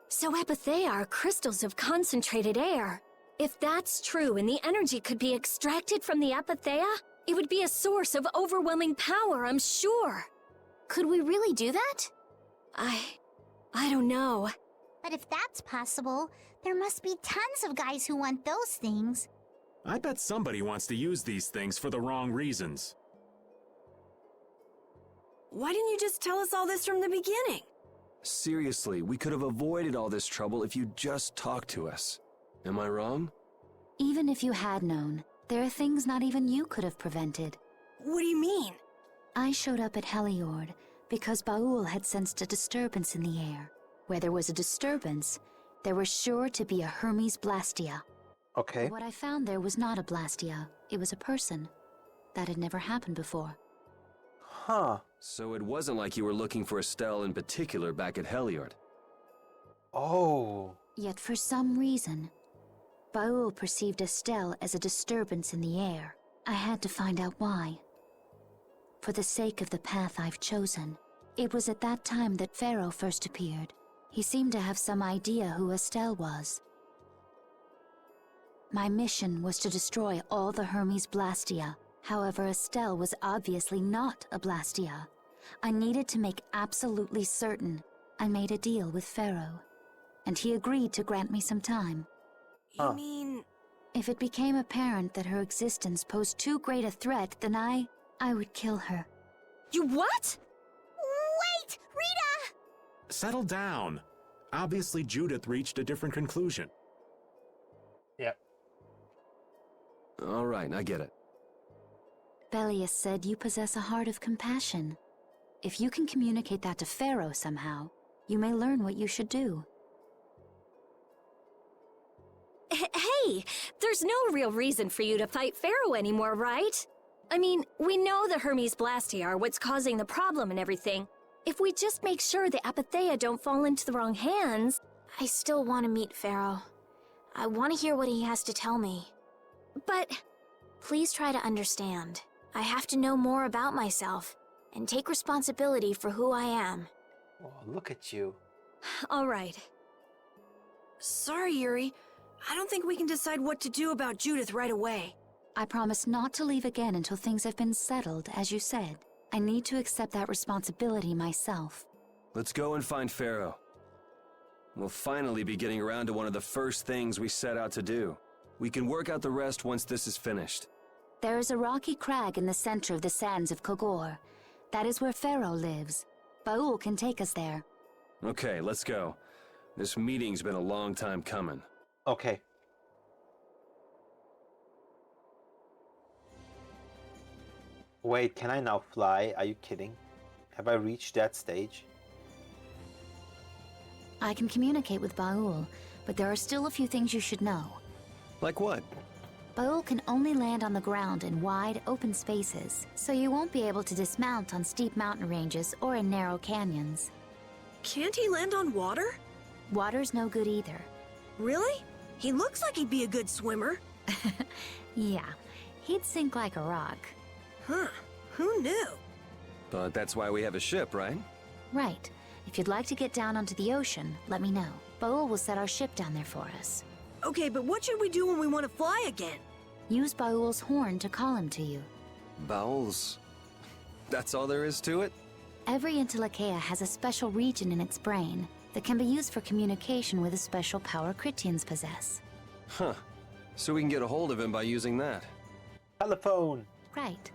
So Apatheia are crystals of concentrated air. If that's true and the energy could be extracted from the Apatheia, it would be a source of overwhelming power, I'm sure. Could we really do that? I don't know. But if that's possible, there must be tons of guys who want those things. I bet somebody wants to use these things for the wrong reasons. Why didn't you just tell us all this from the beginning? Seriously, we could have avoided all this trouble if you just talked to us. Am I wrong? Even if you had known, there are things not even you could have prevented. What do you mean? I showed up at Heliord because Baul had sensed a disturbance in the air. Where there was a disturbance, there was sure to be a Hermes Blastia. Okay. What I found there was not a Blastia, it was a person. That had never happened before. Huh. So it wasn't like you were looking for Estelle in particular back at Heliord. Oh. Yet for some reason, Baul perceived Estelle as a disturbance in the air. I had to find out why. For the sake of the path I've chosen, it was at that time that Pharaoh first appeared. He seemed to have some idea who Estelle was. My mission was to destroy all the Hermes Blastia. However, Estelle was obviously not a Blastia. I needed to make absolutely certain. I made a deal with Pharaoh, and he agreed to grant me some time. You mean... If it became apparent that her existence posed too great a threat, then I would kill her. You what? Wait! Rita! settle down. Obviously, Judith reached a different conclusion. Yep. All right, I get it. Belius said you possess a heart of compassion. If you can communicate that to Pharaoh somehow, you may learn what you should do. Hey, there's no real reason for you to fight Pharaoh anymore, right? I mean, we know the Hermes Blastia are what's causing the problem and everything. If we just make sure the Apatheia don't fall into the wrong hands... I still want to meet Pharaoh. I want to hear what he has to tell me. But... Please try to understand. I have to know more about myself, and take responsibility for who I am. Oh, look at you. All right. Sorry, Yuri. I don't think we can decide what to do about Judith right away. I promise not to leave again until things have been settled, as you said. I need to accept that responsibility myself. Let's go and find Pharaoh. We'll finally be getting around to one of the first things we set out to do. We can work out the rest once this is finished. There is a rocky crag in the center of the sands of Kogor. That is where Pharaoh lives. Baul can take us there. Okay, let's go. This meeting's been a long time coming. Okay. Wait, can I now fly? Are you kidding? Have I reached that stage? I can communicate with Baul, but there are still a few things you should know. Like what? Baul can only land on the ground in wide, open spaces, so you won't be able to dismount on steep mountain ranges or in narrow canyons. Can't he land on water? Water's no good either. Really? He looks like he'd be a good swimmer. Yeah, he'd sink like a rock. Huh, who knew? But that's why we have a ship, right? Right. If you'd like to get down onto the ocean, let me know. Baul will set our ship down there for us. Okay, but what should we do when we want to fly again? Use Baul's horn to call him to you. Bowels. That's all there is to it? Every Entelekea has a special region in its brain that can be used for communication with a special power Critians possess. Huh. So we can get a hold of him by using that. Telephone! Right.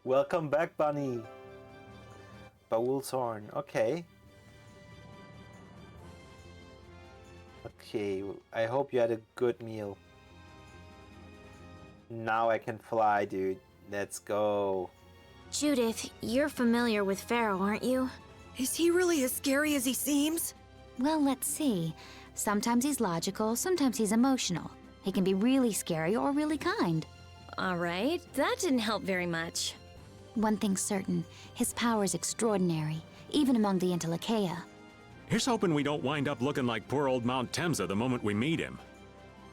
Welcome back, Bunny. Baul's horn. Okay. Okay, I hope you had a good meal. Now I can fly, dude. Let's go. Judith, you're familiar with Pharaoh, aren't you? Is he really as scary as he seems? Well, let's see. Sometimes he's logical, sometimes he's emotional. He can be really scary or really kind. All right, that didn't help very much. One thing's certain, his power is extraordinary, even among the Entelekea. Here's hoping we don't wind up looking like poor old Mount Temsa the moment we meet him.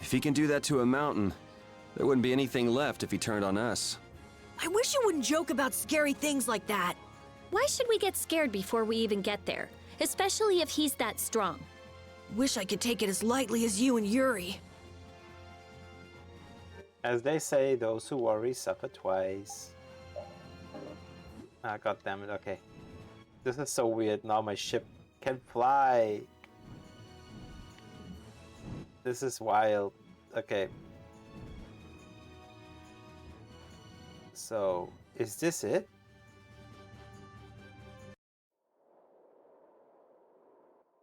If he can do that to a mountain, there wouldn't be anything left if he turned on us. I wish you wouldn't joke about scary things like that. Why should we get scared before we even get there? Especially if he's that strong. Wish I could take it as lightly as you and Yuri. As they say, those who worry suffer twice. Ah, god damn it, okay. This is so weird. Now my ship can fly. This is wild. Okay. So, is this it?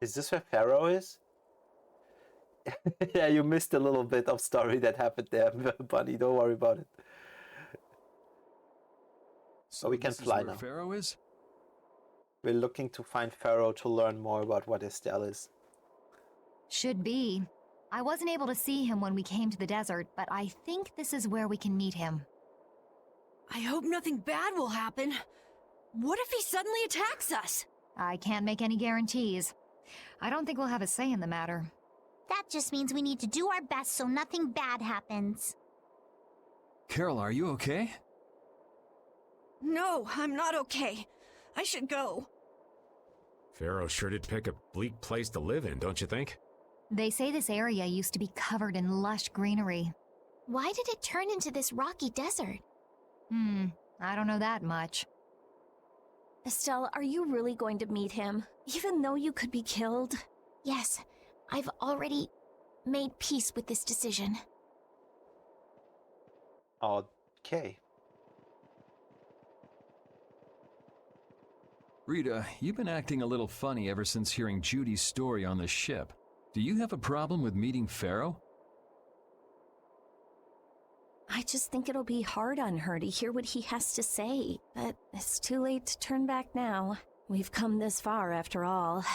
Is this where Pharaoh is? Yeah, you missed a little bit of story that happened there, buddy. Don't worry about it. So we can fly now. Pharaoh is? We're looking to find Pharaoh to learn more about what Estelle is. Should be. I wasn't able to see him when we came to the desert, but I think this is where we can meet him. I hope nothing bad will happen. What if he suddenly attacks us? I can't make any guarantees. I don't think we'll have a say in the matter. That just means we need to do our best so nothing bad happens. Carol, are you okay? No, I'm not okay. I should go. Pharaoh sure did pick a bleak place to live in, don't you think? They say this area used to be covered in lush greenery. Why did it turn into this rocky desert? I don't know that much. Estelle, are you really going to meet him, even though you could be killed? Yes, I've already made peace with this decision. Okay. Rita, you've been acting a little funny ever since hearing Judy's story on the ship. Do you have a problem with meeting Pharaoh? I just think it'll be hard on her to hear what he has to say, but it's too late to turn back now. We've come this far after all.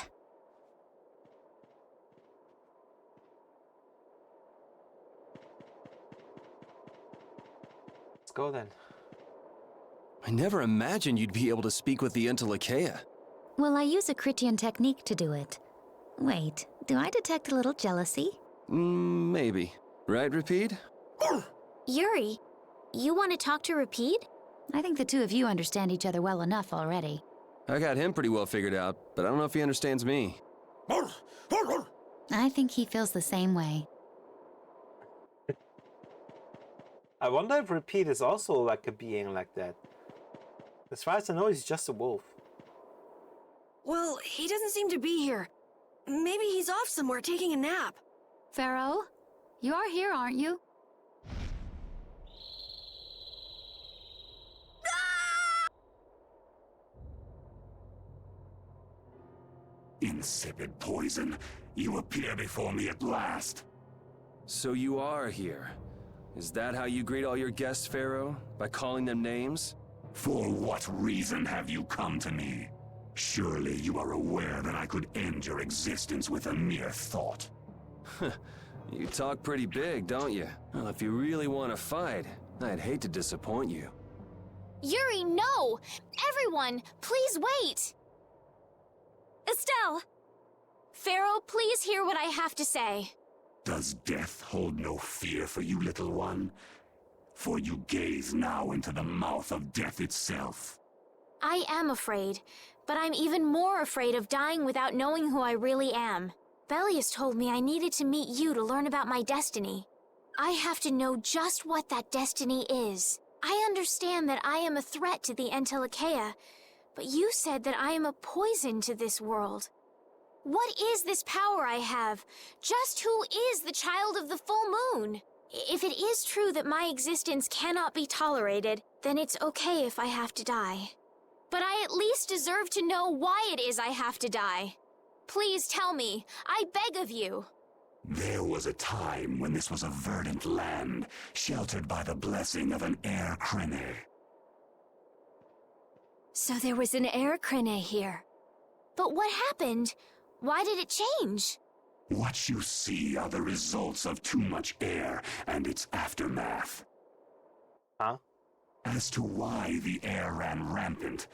Let's go then. I never imagined you'd be able to speak with the Entelekea. Well, I use a Critian technique to do it. Wait, do I detect a little jealousy? Maybe. Right, Repeat? Yuri, you want to talk to Repeat? I think the two of you understand each other well enough already. I got him pretty well figured out, but I don't know if he understands me. I think he feels the same way. I wonder if Repeat is also like a being like that. As far as I know, he's just a wolf. Well, he doesn't seem to be here. Maybe he's off somewhere taking a nap. Pharaoh, you are here, aren't you? Insipid poison, you appear before me at last. So you are here. Is that how you greet all your guests, Pharaoh? By calling them names? For what reason have you come to me? Surely you are aware that I could end your existence with a mere thought. You talk pretty big, don't you? Well, if you really want to fight, I'd hate to disappoint you. Yuri, no! Everyone, please wait! Estelle! Pharaoh, please hear what I have to say. Does death hold no fear for you, little one? For you gaze now into the mouth of death itself. I am afraid, but I'm even more afraid of dying without knowing who I really am. Belius told me I needed to meet you to learn about my destiny. I have to know just what that destiny is. I understand that I am a threat to the Entelekea, but you said that I am a poison to this world. What is this power I have? Just who is the child of the full moon? If it is true that my existence cannot be tolerated, then it's okay if I have to die. But I at least deserve to know why it is I have to die. Please tell me, I beg of you. There was a time when this was a verdant land, sheltered by the blessing of an air crene. So there was an air crene here. But what happened? Why did it change? What you see are the results of too much air and its aftermath. Huh? As to why the air ran rampant,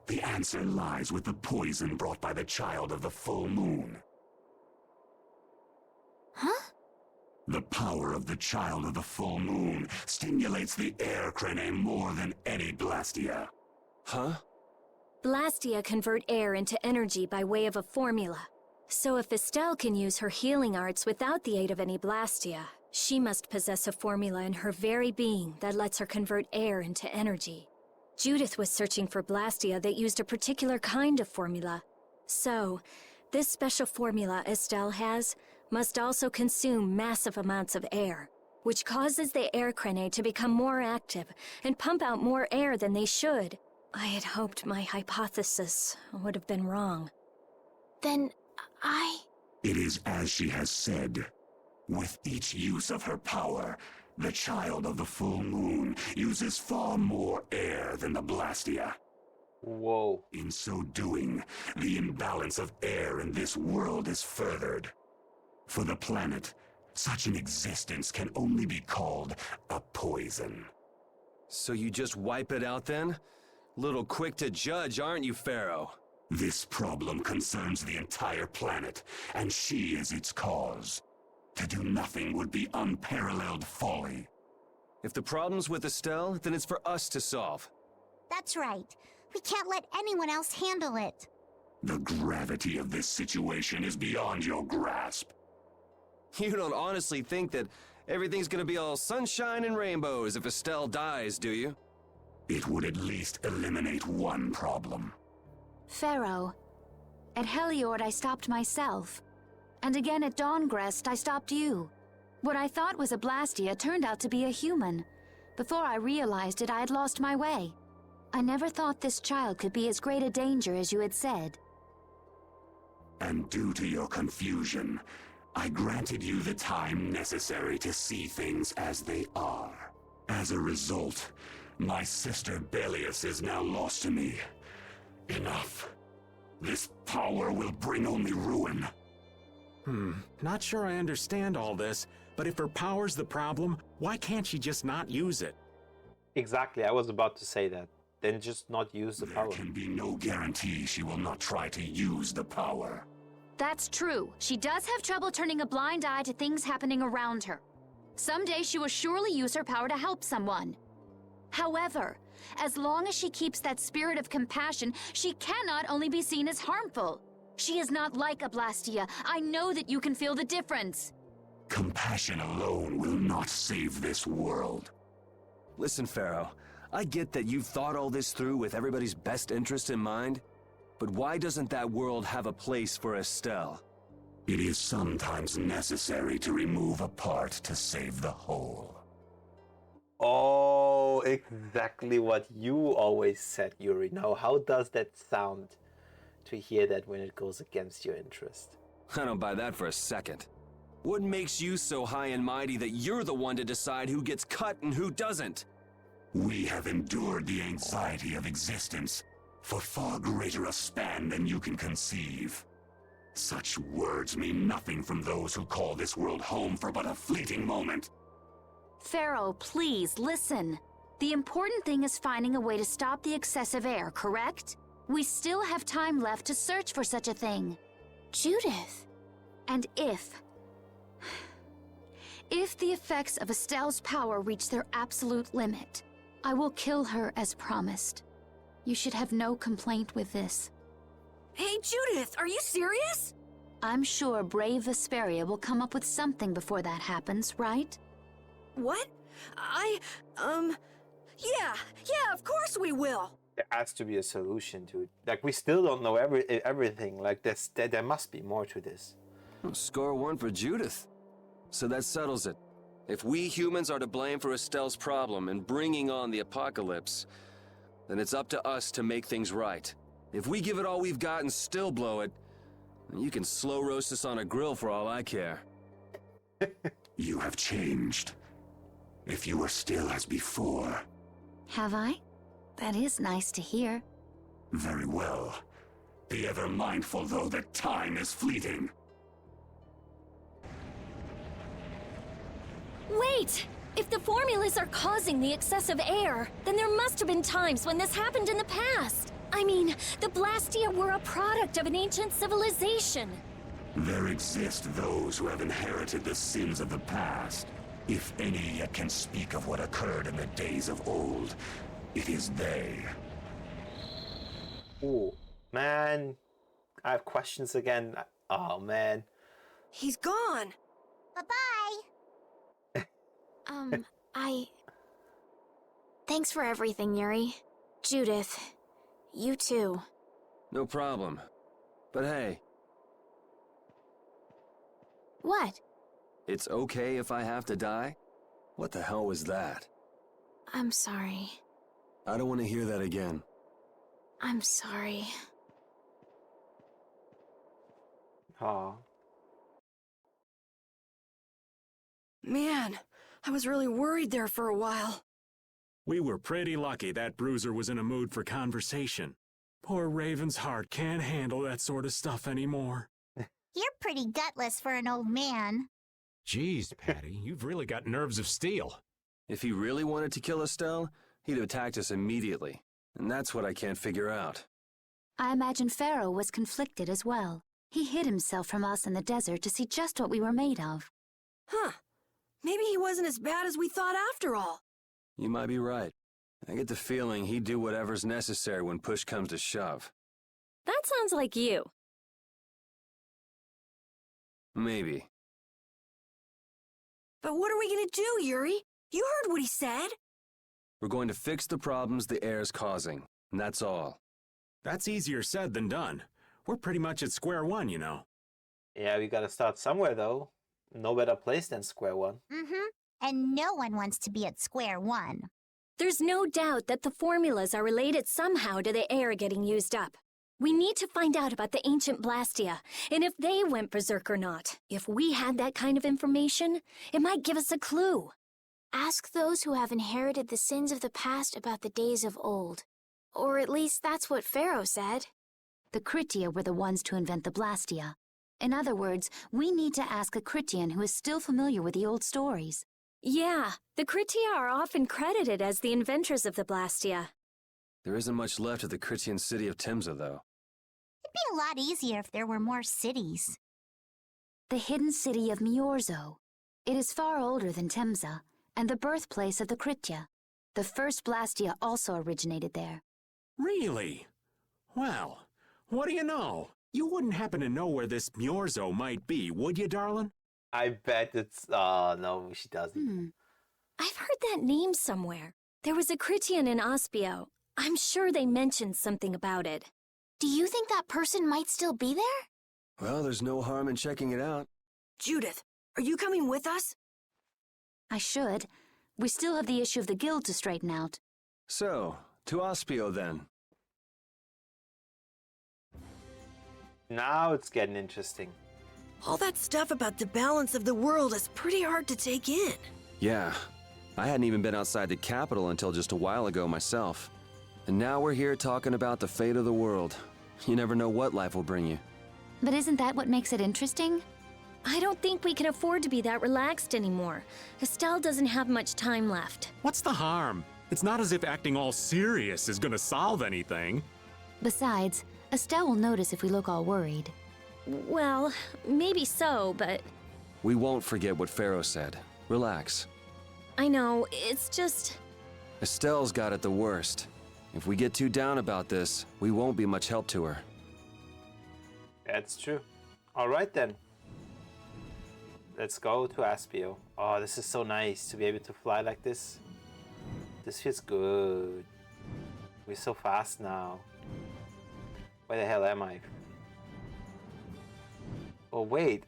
the answer lies with the poison brought by the child of the full moon. Huh? The power of the child of the full moon stimulates the air crene more than any Blastia. Huh? Blastia convert air into energy by way of a formula. So if Estelle can use her healing arts without the aid of any Blastia, she must possess a formula in her very being that lets her convert air into energy. Judith was searching for Blastia that used a particular kind of formula. So, this special formula Estelle has must also consume massive amounts of air, which causes the air crene to become more active and pump out more air than they should. I had hoped my hypothesis would have been wrong. Then It is as she has said. With each use of her power, the child of the full moon uses far more air than the Blastia. Whoa. In so doing, the imbalance of air in this world is furthered. For the planet, such an existence can only be called a poison. So you just wipe it out then? Little quick to judge, aren't you, Pharaoh? This problem concerns the entire planet, and she is its cause. To do nothing would be unparalleled folly. If the problem's with Estelle, then it's for us to solve. That's right. We can't let anyone else handle it. The gravity of this situation is beyond your grasp. You don't honestly think that everything's gonna be all sunshine and rainbows if Estelle dies, do you? It would at least eliminate one problem. Pharaoh, at Heliord I stopped myself. And again at Dawngrest I stopped you. What I thought was a Blastia turned out to be a human. Before I realized it, I had lost my way. I never thought this child could be as great a danger as you had said. And due to your confusion, I granted you the time necessary to see things as they are. As a result, my sister Belius is now lost to me. Enough. This power will bring only ruin. Not sure I understand all this, but if her power's the problem, why can't she just not use it? Exactly, I was about to say that. Then just not use the power. There can be no guarantee she will not try to use the power. That's true. She does have trouble turning a blind eye to things happening around her. Someday she will surely use her power to help someone. However, as long as she keeps that spirit of compassion, she cannot only be seen as harmful. She is not like a Blastia. I know that you can feel the difference. Compassion alone will not save this world. Listen, Pharaoh, I get that you've thought all this through with everybody's best interest in mind, but why doesn't that world have a place for Estelle? It is sometimes necessary to remove a part to save the whole. Oh, exactly what you always said, Yuri. Now, how does that sound to hear that when it goes against your interest? I don't buy that for a second. What makes you so high and mighty that you're the one to decide who gets cut and who doesn't? We have endured the anxiety of existence for far greater a span than you can conceive. Such words mean nothing from those who call this world home for but a fleeting moment. Pharaoh, please, listen. The important thing is finding a way to stop the excessive air, correct? We still have time left to search for such a thing. Judith. And if the effects of Estelle's power reach their absolute limit, I will kill her as promised. You should have no complaint with this. Hey, Judith, are you serious? I'm sure brave Vesperia will come up with something before that happens, right? What? Yeah, of course we will. There has to be a solution to it. Like, we still don't know everything. Like, there must be more to this. Score one for Judith. So that settles it. If we humans are to blame for Estelle's problem and bringing on the apocalypse, then it's up to us to make things right. If we give it all we've got and still blow it, you can slow roast us on a grill for all I care. You have changed. If you were still as before. Have I? That is nice to hear. Very well. Be ever mindful, though, that time is fleeting. Wait! If the formulas are causing the excessive air, then there must have been times when this happened in the past. I mean, the Blastia were a product of an ancient civilization. There exist those who have inherited the sins of the past. If any yet can speak of what occurred in the days of old, it is they. Oh, man. I have questions again. Oh, man. He's gone. Bye-bye. Thanks for everything, Yuri. Judith, you too. No problem. But hey. What? It's okay if I have to die? What the hell was that? I'm sorry. I don't want to hear that again. I'm sorry. Aw. Man, I was really worried there for a while. We were pretty lucky that bruiser was in a mood for conversation. Poor Raven's heart can't handle that sort of stuff anymore. You're pretty gutless for an old man. Geez, Patty, you've really got nerves of steel. If he really wanted to kill Estelle, he'd have attacked us immediately. And that's what I can't figure out. I imagine Pharaoh was conflicted as well. He hid himself from us in the desert to see just what we were made of. Huh. Maybe he wasn't as bad as we thought after all. You might be right. I get the feeling he'd do whatever's necessary when push comes to shove. That sounds like you. Maybe. But what are we gonna do, Yuri? You heard what he said. We're going to fix the problems the air's causing, and that's all. That's easier said than done. We're pretty much at square one, you know. Yeah, we gotta start somewhere, though. No better place than square one. Mm-hmm. And no one wants to be at square one. There's no doubt that the formulas are related somehow to the air getting used up. We need to find out about the ancient Blastia, and if they went berserk or not. If we had that kind of information, it might give us a clue. Ask those who have inherited the sins of the past about the days of old. Or at least that's what Pharaoh said. The Kritia were the ones to invent the Blastia. In other words, we need to ask a Kritian who is still familiar with the old stories. Yeah, the Kritia are often credited as the inventors of the Blastia. There isn't much left of the Kritian city of Temza, though. It'd be a lot easier if there were more cities. The hidden city of Miorzo. It is far older than Temza, and the birthplace of the Kritia. The first Blastia also originated there. Really? Well, what do you know? You wouldn't happen to know where this Miorzo might be, would you, darling? I bet it's... Oh, no, she doesn't. I've heard that name somewhere. There was a Kritian in Aspio. I'm sure they mentioned something about it. Do you think that person might still be there? Well, there's no harm in checking it out. Judith, are you coming with us? I should. We still have the issue of the guild to straighten out. So, to Aspio then. Now it's getting interesting. All that stuff about the balance of the world is pretty hard to take in. Yeah, I hadn't even been outside the capital until just a while ago myself. And now we're here talking about the fate of the world. You never know what life will bring you. But isn't that what makes it interesting? I don't think we can afford to be that relaxed anymore. Estelle doesn't have much time left. What's the harm? It's not as if acting all serious is gonna solve anything. Besides, Estelle will notice if we look all worried. Well, maybe so, but... We won't forget what Pharaoh said. Relax. I know, it's just... Estelle's got it the worst. If we get too down about this, we won't be much help to her. That's true. Alright then. Let's go to Aspio. Oh, this is so nice to be able to fly like this. This feels good. We're so fast now. Where the hell am I? Oh wait,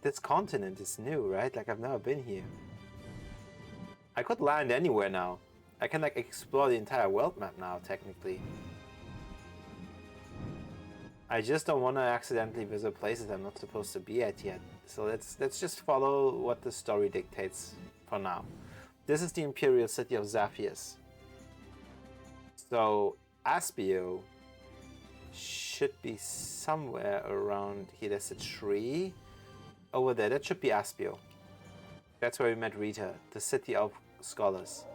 this continent is new, right? Like I've never been here. I could land anywhere now. I can like explore the entire world map now, technically. I just don't want to accidentally visit places I'm not supposed to be at yet. So let's just follow what the story dictates for now. This is the Imperial City of Zaphias. So Aspio should be somewhere around here. There's a tree over there. That should be Aspio. That's where we met Rita, the city of scholars.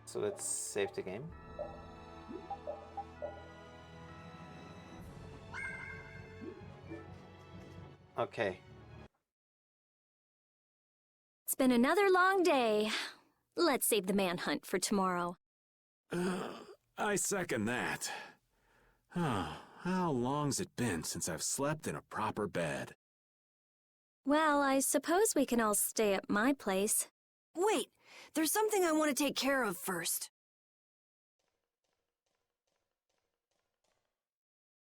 So let's save the game. Okay. It's been another long day. Let's save the manhunt for tomorrow. I second that. How long's it been since I've slept in a proper bed? Well, I suppose we can all stay at my place. Wait, there's something I want to take care of first.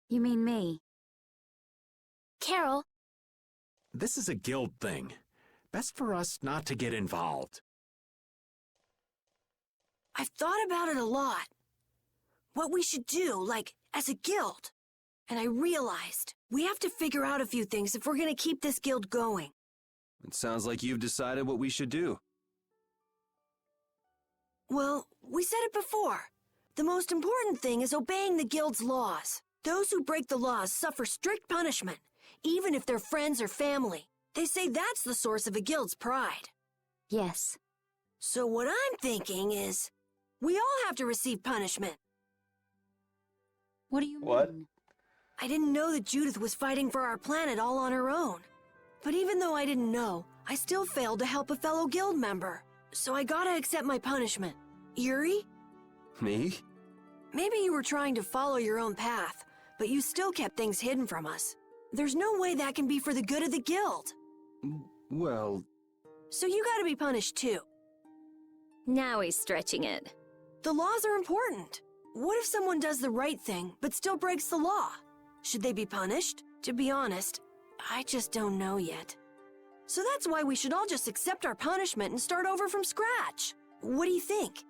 You mean me? Carol. This is a guild thing. Best for us not to get involved. I've thought about it a lot. What we should do, like, as a guild. And I realized we have to figure out a few things if we're gonna keep this guild going. It sounds like you've decided what we should do. Well, we said it before. The most important thing is obeying the guild's laws. Those who break the laws suffer strict punishment, even if they're friends or family. They say that's the source of a guild's pride. Yes. So what I'm thinking is, we all have to receive punishment. What do you mean? What? I didn't know that Judith was fighting for our planet all on her own. But even though I didn't know, I still failed to help a fellow guild member. So I gotta accept my punishment. Yuri? Me? Maybe you were trying to follow your own path, but you still kept things hidden from us. There's no way that can be for the good of the guild. Well... So you gotta be punished too. Now he's stretching it. The laws are important. What if someone does the right thing, but still breaks the law? Should they be punished? To be honest, I just don't know yet. So that's why we should all just accept our punishment and start over from scratch. What do you think?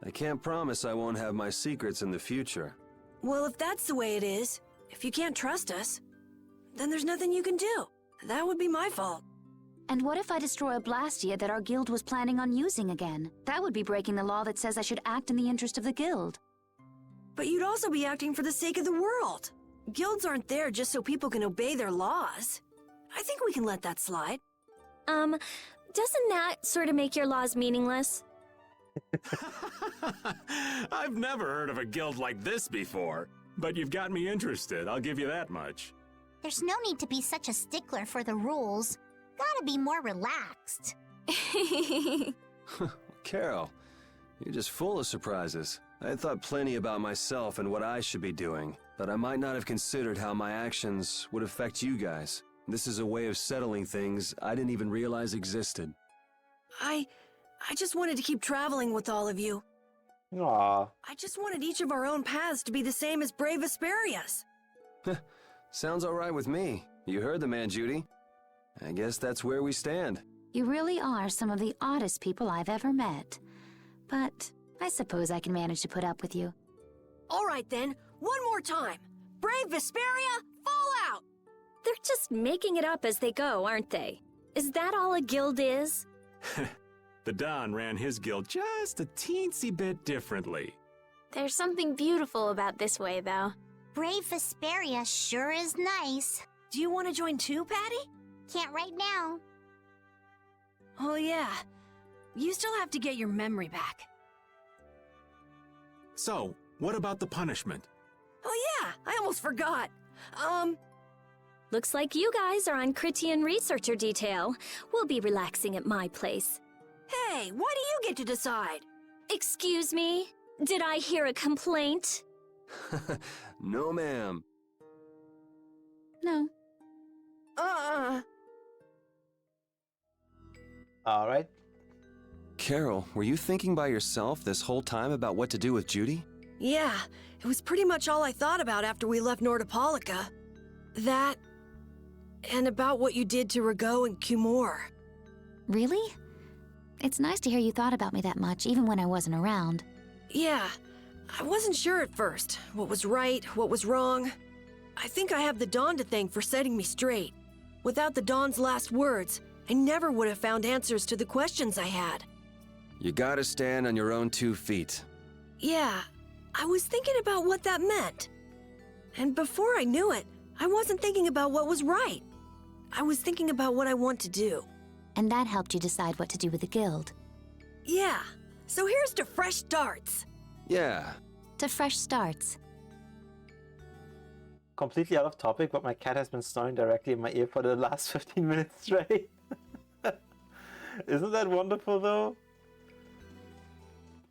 I can't promise I won't have my secrets in the future. Well, if that's the way it is, if you can't trust us, then there's nothing you can do. That would be my fault. And what if I destroy a Blastia that our guild was planning on using again? That would be breaking the law that says I should act in the interest of the guild. But you'd also be acting for the sake of the world. Guilds aren't there just so people can obey their laws. I think we can let that slide. Doesn't that sort of make your laws meaningless? I've never heard of a guild like this before, but you've got me interested, I'll give you that much. There's no need to be such a stickler for the rules. Gotta be more relaxed. Carol, you're just full of surprises. I had thought plenty about myself and what I should be doing, but I might not have considered how my actions would affect you guys. This is a way of settling things I didn't even realize existed. I just wanted to keep traveling with all of you. Aww. I just wanted each of our own paths to be the same as Brave Vesperia's. Sounds all right with me. You heard the man, Judy. I guess that's where we stand. You really are some of the oddest people I've ever met. But I suppose I can manage to put up with you. All right then, one more time. Brave Vesperia, fall out! They're just making it up as they go, aren't they? Is that all a guild is? The Don ran his guild just a teensy bit differently. There's something beautiful about this way, though. Brave Vesperia sure is nice. Do you want to join too, Patty? Can't right now. Oh yeah, you still have to get your memory back. So, what about the punishment? Oh yeah, I almost forgot. Looks like you guys are on Critian researcher detail. We'll be relaxing at my place. Hey, why do you get to decide? Excuse me? Did I hear a complaint? No, ma'am. No. Alright. Carol, were you thinking by yourself this whole time about what to do with Judy? Yeah, it was pretty much all I thought about after we left Nordopolica. That, and about what you did to Rago and Cumore. Really? It's nice to hear you thought about me that much, even when I wasn't around. Yeah, I wasn't sure at first. What was right, what was wrong. I think I have the Dawn to thank for setting me straight. Without the Dawn's last words, I never would have found answers to the questions I had. You gotta stand on your own 2 feet. Yeah, I was thinking about what that meant. And before I knew it, I wasn't thinking about what was right. I was thinking about what I want to do. And that helped you decide what to do with the guild. Yeah, so here's to fresh starts. Yeah. To fresh starts. Completely out of topic, but my cat has been snoring directly in my ear for the last 15 minutes straight. Isn't that wonderful though?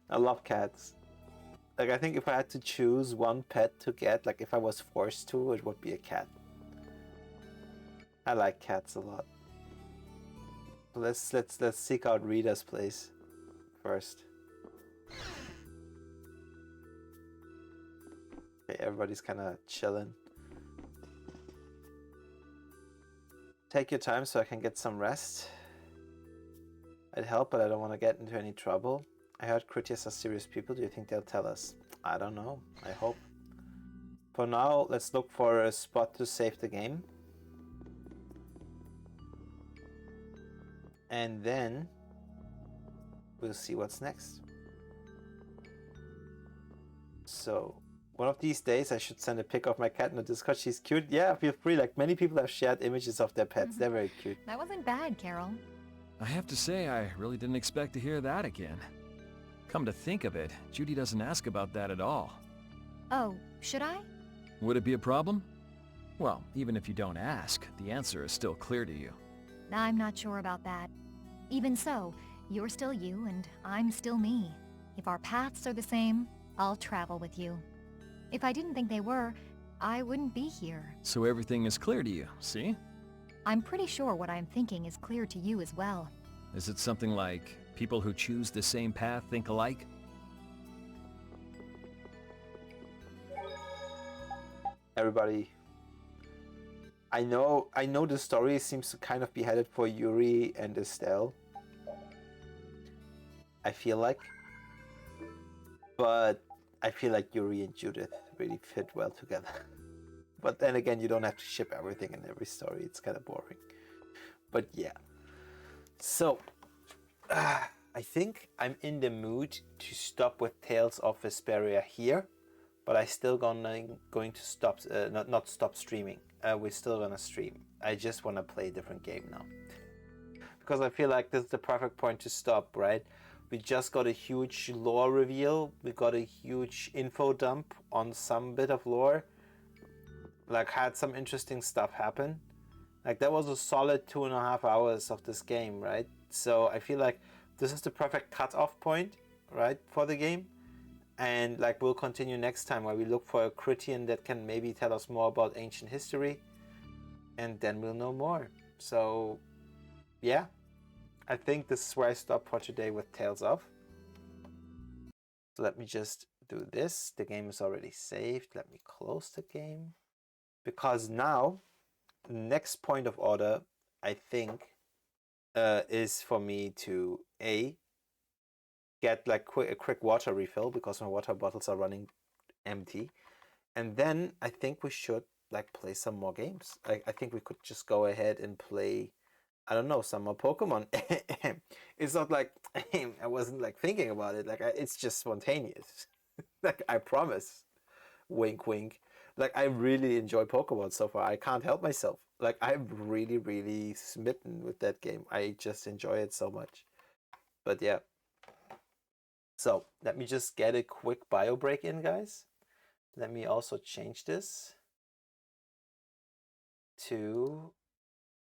I love cats. Like, I think if I had to choose one pet to get, like if I was forced to, it would be a cat. I like cats a lot. So let's seek out Rita's place first. Okay, everybody's kind of chilling. Take your time so I can get some rest. I'd help, but I don't want to get into any trouble. I heard Critias are serious people. Do you think they'll tell us? I don't know. I hope. For now, let's look for a spot to save the game. And then we'll see what's next. So, one of these days I should send a pic of my cat in the Discord. She's cute. Yeah, feel free. Like, many people have shared images of their pets. They're very cute. That wasn't bad, Carol. I have to say, I really didn't expect to hear that again. Come to think of it, Judy doesn't ask about that at all. Oh, should I? Would it be a problem? Well, even if you don't ask, the answer is still clear to you. I'm not sure about that. Even so, you're still you and I'm still me. If our paths are the same, I'll travel with you. If I didn't think they were, I wouldn't be here. So everything is clear to you, see? I'm pretty sure what I'm thinking is clear to you as well. Is it something like people who choose the same path think alike? Everybody I know the story seems to kind of be headed for Yuri and Estelle. I feel like. But I feel like Yuri and Judith really fit well together. But then again, you don't have to ship everything in every story. It's kind of boring. But yeah. So, I think I'm in the mood to stop with Tales of Vesperia here. But I still going to stop, not stop streaming. We're still gonna stream. I just want to play a different game now. Because I feel like this is the perfect point to stop, right? We just got a huge lore reveal. We got a huge info dump on some bit of lore. Like, had some interesting stuff happen. Like, that was a solid 2.5 hours of this game, right? So I feel like this is the perfect cut-off point, right, for the game. And like, we'll continue next time where we look for a Critian that can maybe tell us more about ancient history. And then we'll know more. So, yeah. I think this is where I stop for today with Tales of. So let me just do this. The game is already saved. Let me close the game. Because now, next point of order, I think, is for me to get like a quick water refill because my water bottles are running empty. And then I think we should like play some more games. I think we could just go ahead and play, I don't know, some more Pokemon. It's not like I wasn't like thinking about it. Like it's just spontaneous. Like I promise. Wink, wink. Like I really enjoy Pokemon so far. I can't help myself. Like I'm really, really smitten with that game. I just enjoy it so much. But yeah. So let me just get a quick bio break in, guys. Let me also change this to